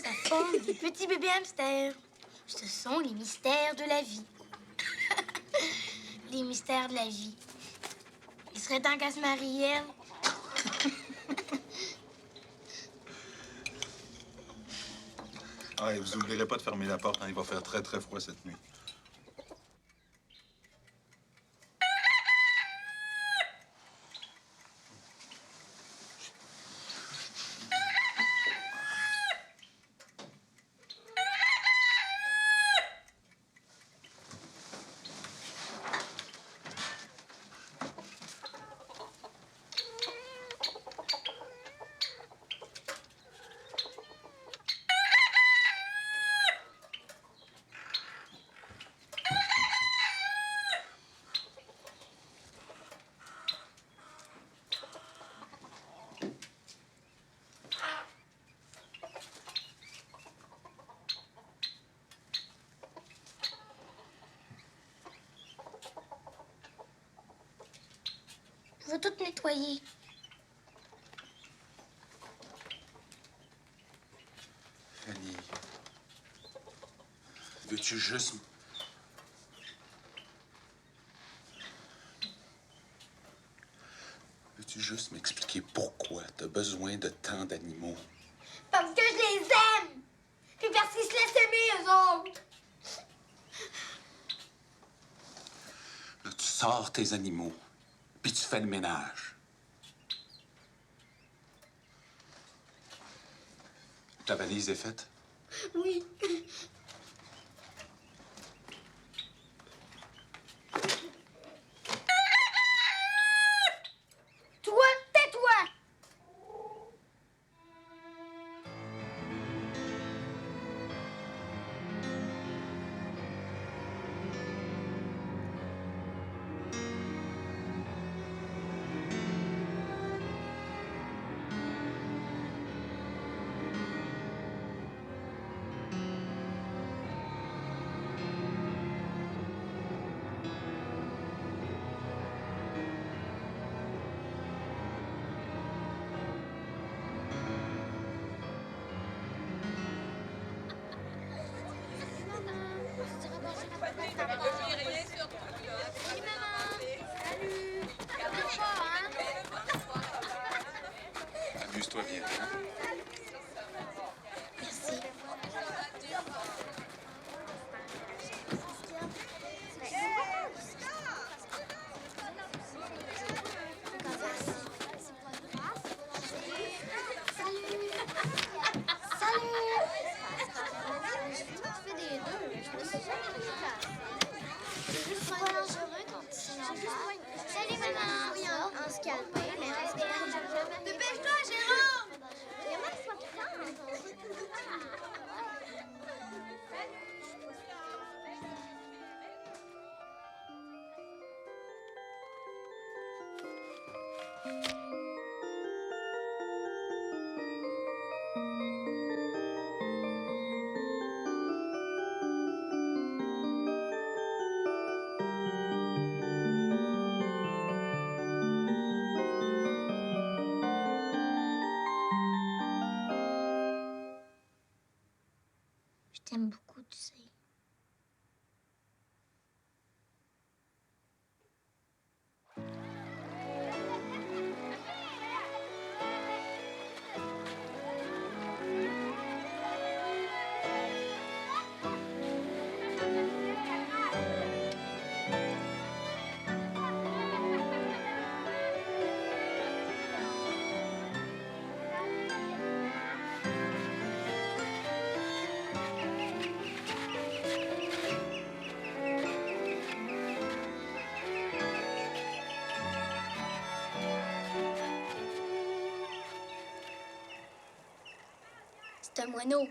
Ça forme des petits bébés hamsters. Ce sont les mystères de la vie. Les mystères de la vie. Il serait temps qu'à se marier, elle. Ah, et vous n'oublierez pas de fermer la porte, hein, il va faire très, très froid cette nuit. Je veux tout nettoyer. Fanny, veux-tu juste... Veux-tu juste m'expliquer pourquoi t'as besoin de tant d'animaux? Parce que je les aime! Puis parce qu'ils se laissent aimer, eux autres! Là, tu sors tes animaux, puis tu fais le ménage. Ta valise est faite? Oui. Toi, tais-toi! Salut, maman! Oui, on se calme, mais on se calme jamais. Dépêche-toi, Jérôme! Je t'aime beaucoup, tu sais. C'est un moineau.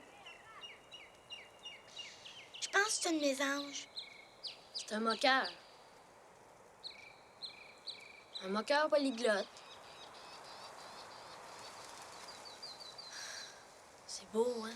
Je pense que c'est un de mes anges. C'est un moqueur. Un moqueur polyglotte. C'est beau, hein?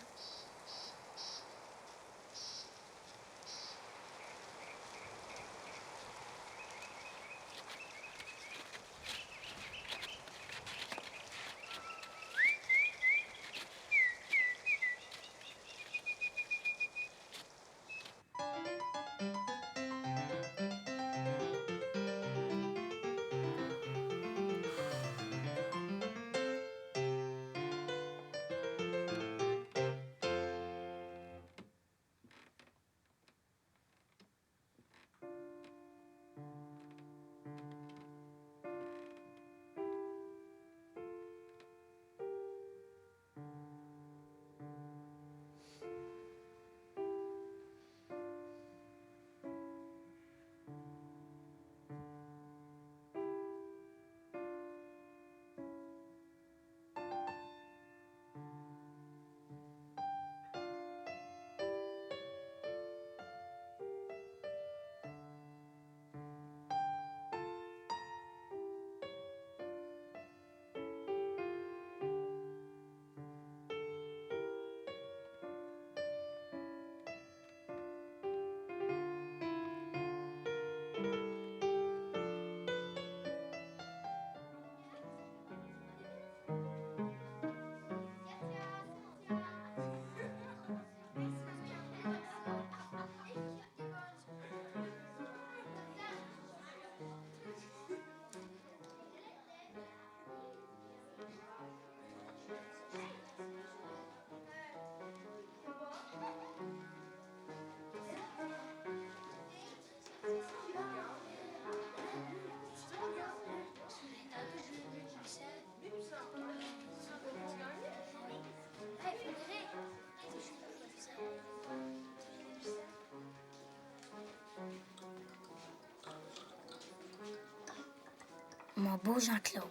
Mon beau Jean-Claude,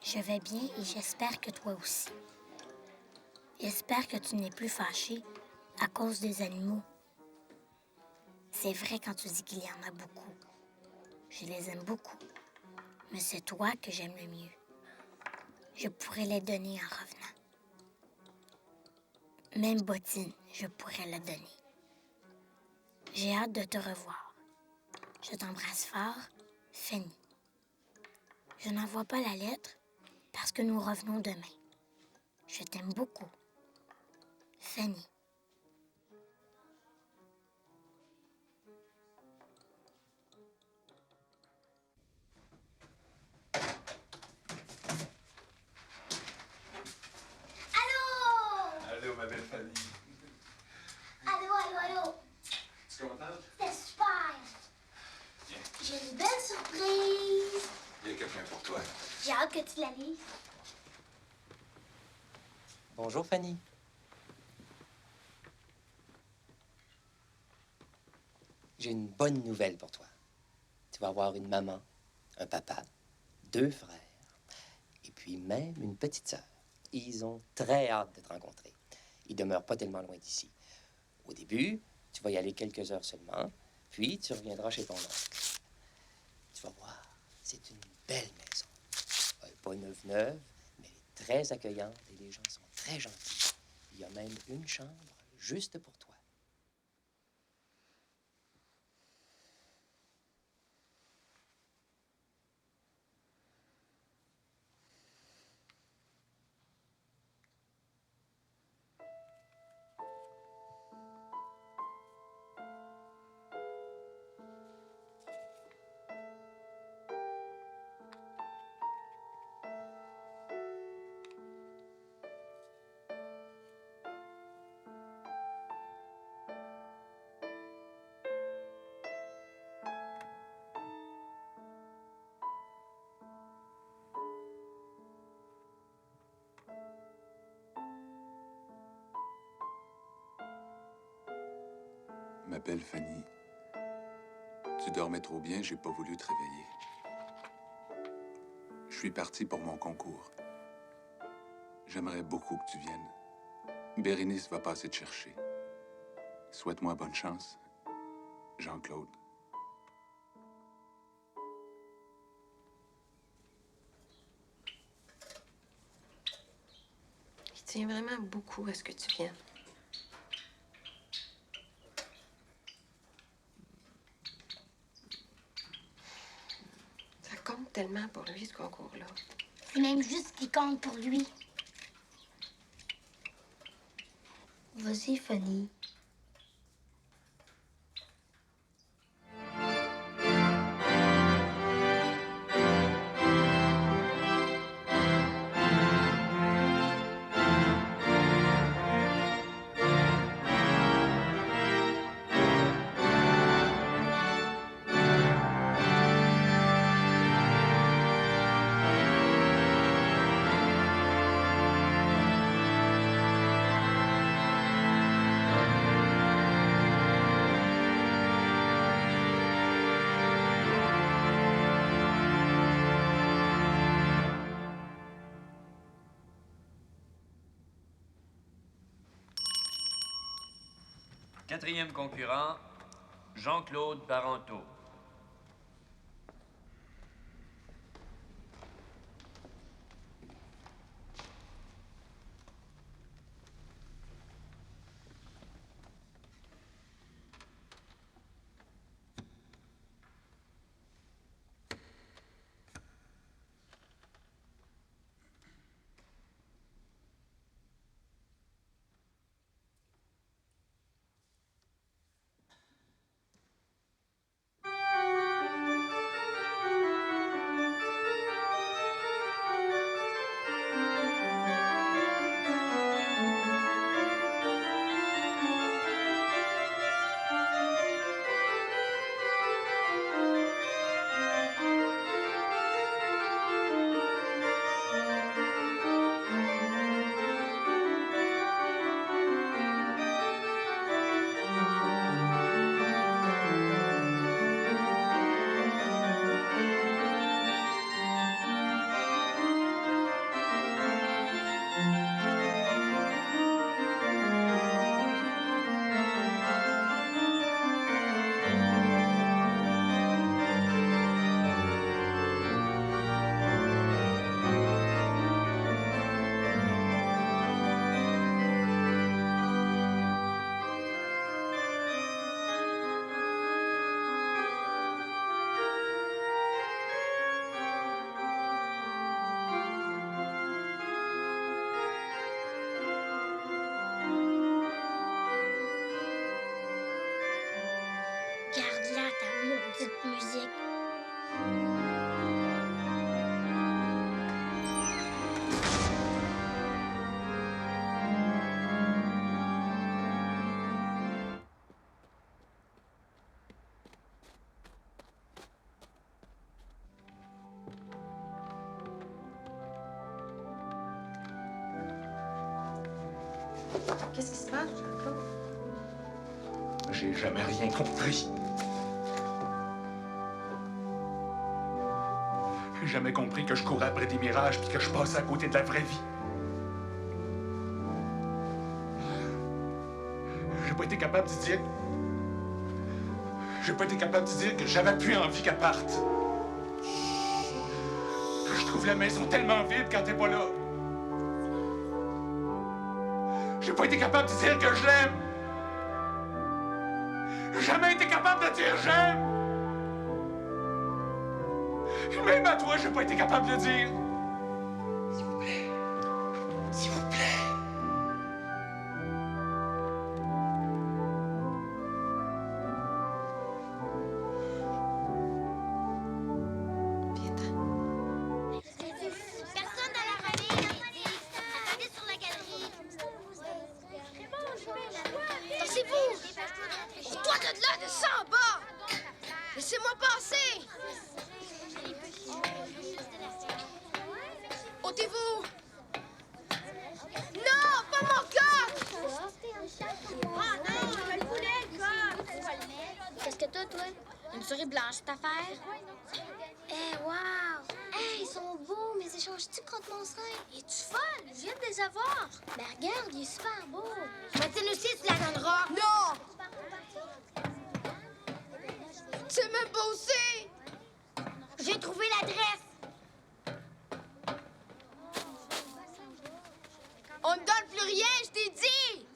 je vais bien et j'espère que toi aussi. J'espère que tu n'es plus fâché à cause des animaux. C'est vrai quand tu dis qu'il y en a beaucoup. Je les aime beaucoup. Mais c'est toi que j'aime le mieux. Je pourrais les donner en revenant. Même Bottine, je pourrais la donner. J'ai hâte de te revoir. Je t'embrasse fort, Fanny. Je n'envoie pas la lettre parce que nous revenons demain. Je t'aime beaucoup, Fanny. Fanny. Allô. Tu es contente? C'était super. Viens. J'ai une belle surprise. Il y a quelqu'un pour toi. J'ai hâte que tu la lises. Bonjour, Fanny. J'ai une bonne nouvelle pour toi. Tu vas avoir une maman, un papa, 2 frères, et puis même une petite sœur. Ils ont très hâte de te rencontrer. Ils demeurent pas tellement loin d'ici. Au début, tu vas y aller quelques heures seulement, puis tu reviendras chez ton oncle. Tu vas voir, c'est une belle maison. Elle n'est pas neuve, mais elle est très accueillante et les gens sont très gentils. Il y a même une chambre juste pour toi. Ma belle Fanny, tu dormais trop bien, j'ai pas voulu te réveiller. Je suis parti pour mon concours. J'aimerais beaucoup que tu viennes. Bérénice va passer te chercher. Souhaite-moi bonne chance, Jean-Claude. Il tient vraiment beaucoup à ce que tu viennes. Ça compte tellement pour lui, ce concours-là. C'est même juste ce qui compte pour lui. Vas-y, Fanny. Quatrième concurrent, Jean-Claude Parenteau. Qu'est-ce qui se passe, Jean-Claude? J'ai jamais rien compris. J'ai jamais compris que je courais après des mirages puis que je passais à côté de la vraie vie. J'ai pas été capable de dire... J'ai pas été capable de dire que j'avais plus envie qu'elle parte. Je trouve la maison tellement vide quand t'es pas là. J'ai pas été capable de dire que je l'aime. J'ai jamais été capable de dire j'aime. Même à toi, j'ai pas été capable de le dire. S'il vous plaît. S'il vous plaît. Personne à la famille. Attendez sur la galerie. Sortez-vous! Toi de là, descends en bas! Laissez-moi passer! Ôtez-vous! Non, pas mon coq! Ah non, je le voulais, le coq. Qu'est-ce que t'as, toi? Une souris blanche, cette affaire? Eh, wow! Hey, ils sont beaux, mais échanges-tu contre mon sein? Es-tu folle? Je viens de les avoir. Ben, regarde, il est super beau. Mathilde aussi, tu la donneras. Non! C'est même pas aussi! J'ai trouvé l'adresse. On ne donne plus rien, je t'ai dit!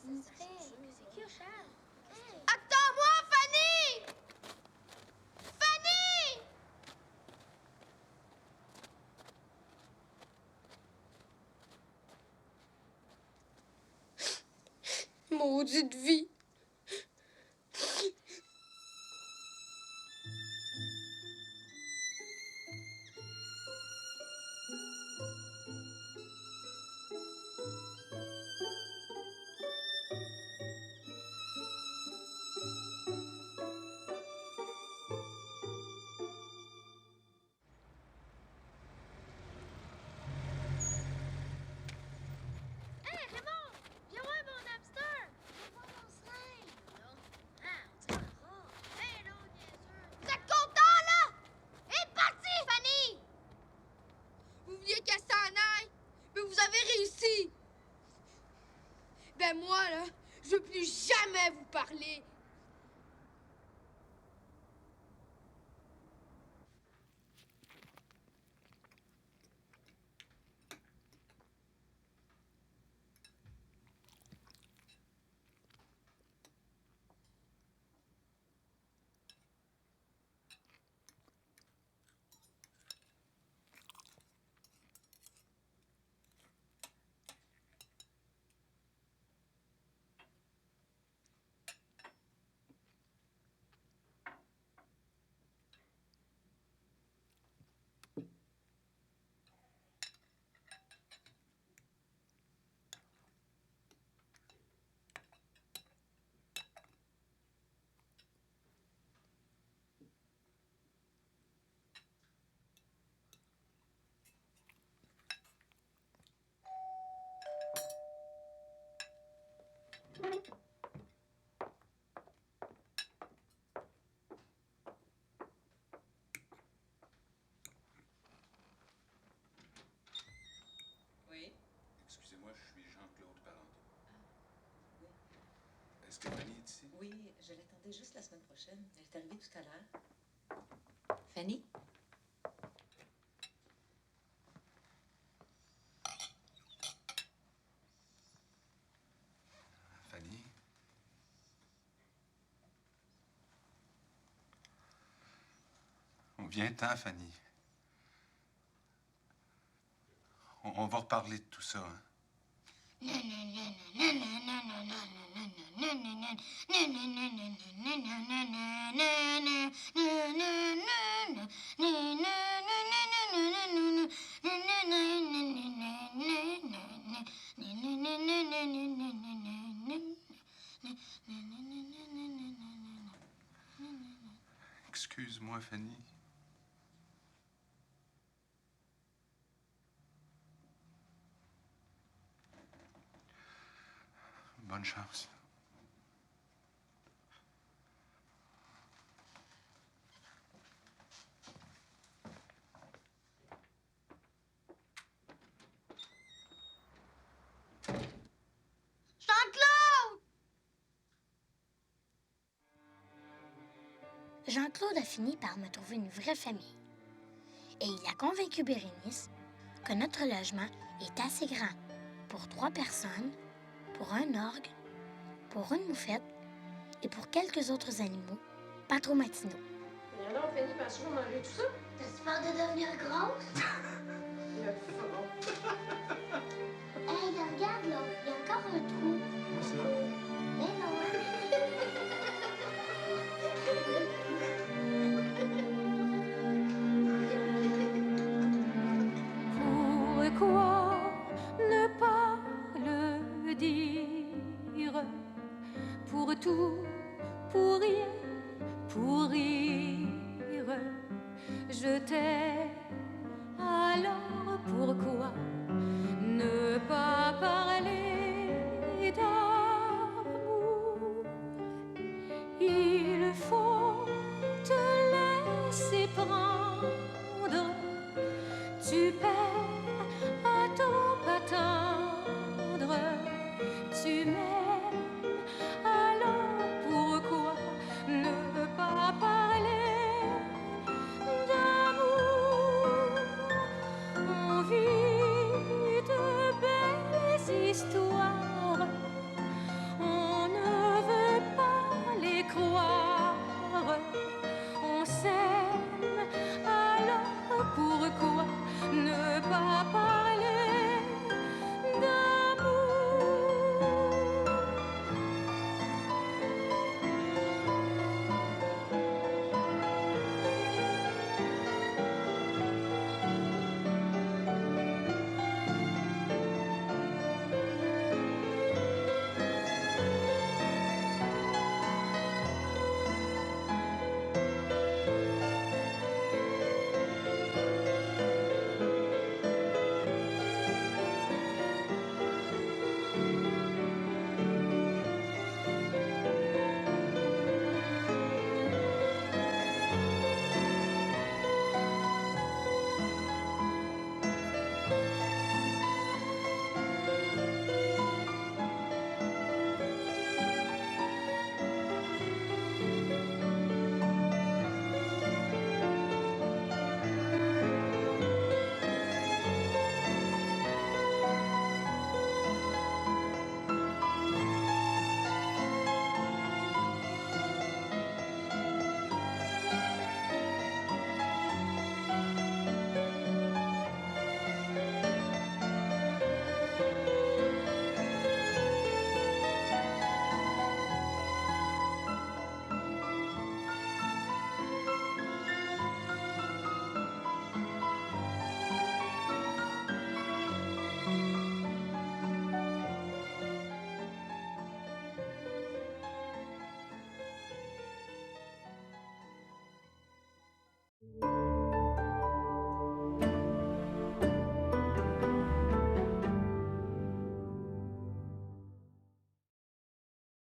Attends-moi, Fanny! Fanny! Maudite vie! Hey, Raymond! Viens voir mon hamster! Viens voir mon sein! Ah, on dirait un rat. Hey, non, niaiseux! Vous êtes content, là? Et parti, Fanny! Vous vouliez qu'elle s'en aille, mais vous avez réussi. Ben moi, là, je veux plus jamais vous parler. Oui. Excusez-moi, je suis Jean-Claude Parenteau. Est-ce que Fanny est ici? Oui, je l'attendais juste la semaine prochaine. Elle est arrivée tout à l'heure. Fanny? Fanny? Viens-t'en, Fanny. On va reparler de tout ça, hein? Excuse-moi, Fanny. Bonne chance. Jean-Claude! Jean-Claude a fini par me trouver une vraie famille. Et il a convaincu Bérénice que notre logement est assez grand pour 3 personnes, pour un orgue, pour une moufette et pour quelques autres animaux pas trop matinaux. Et alors, Fanny, parce qu'on manger tout ça? T'as-tu peur de devenir grosse? Le front. Hey, regarde là, il y a encore un trou. Mais non. Pourquoi ne pas le dire? Pour tout, pour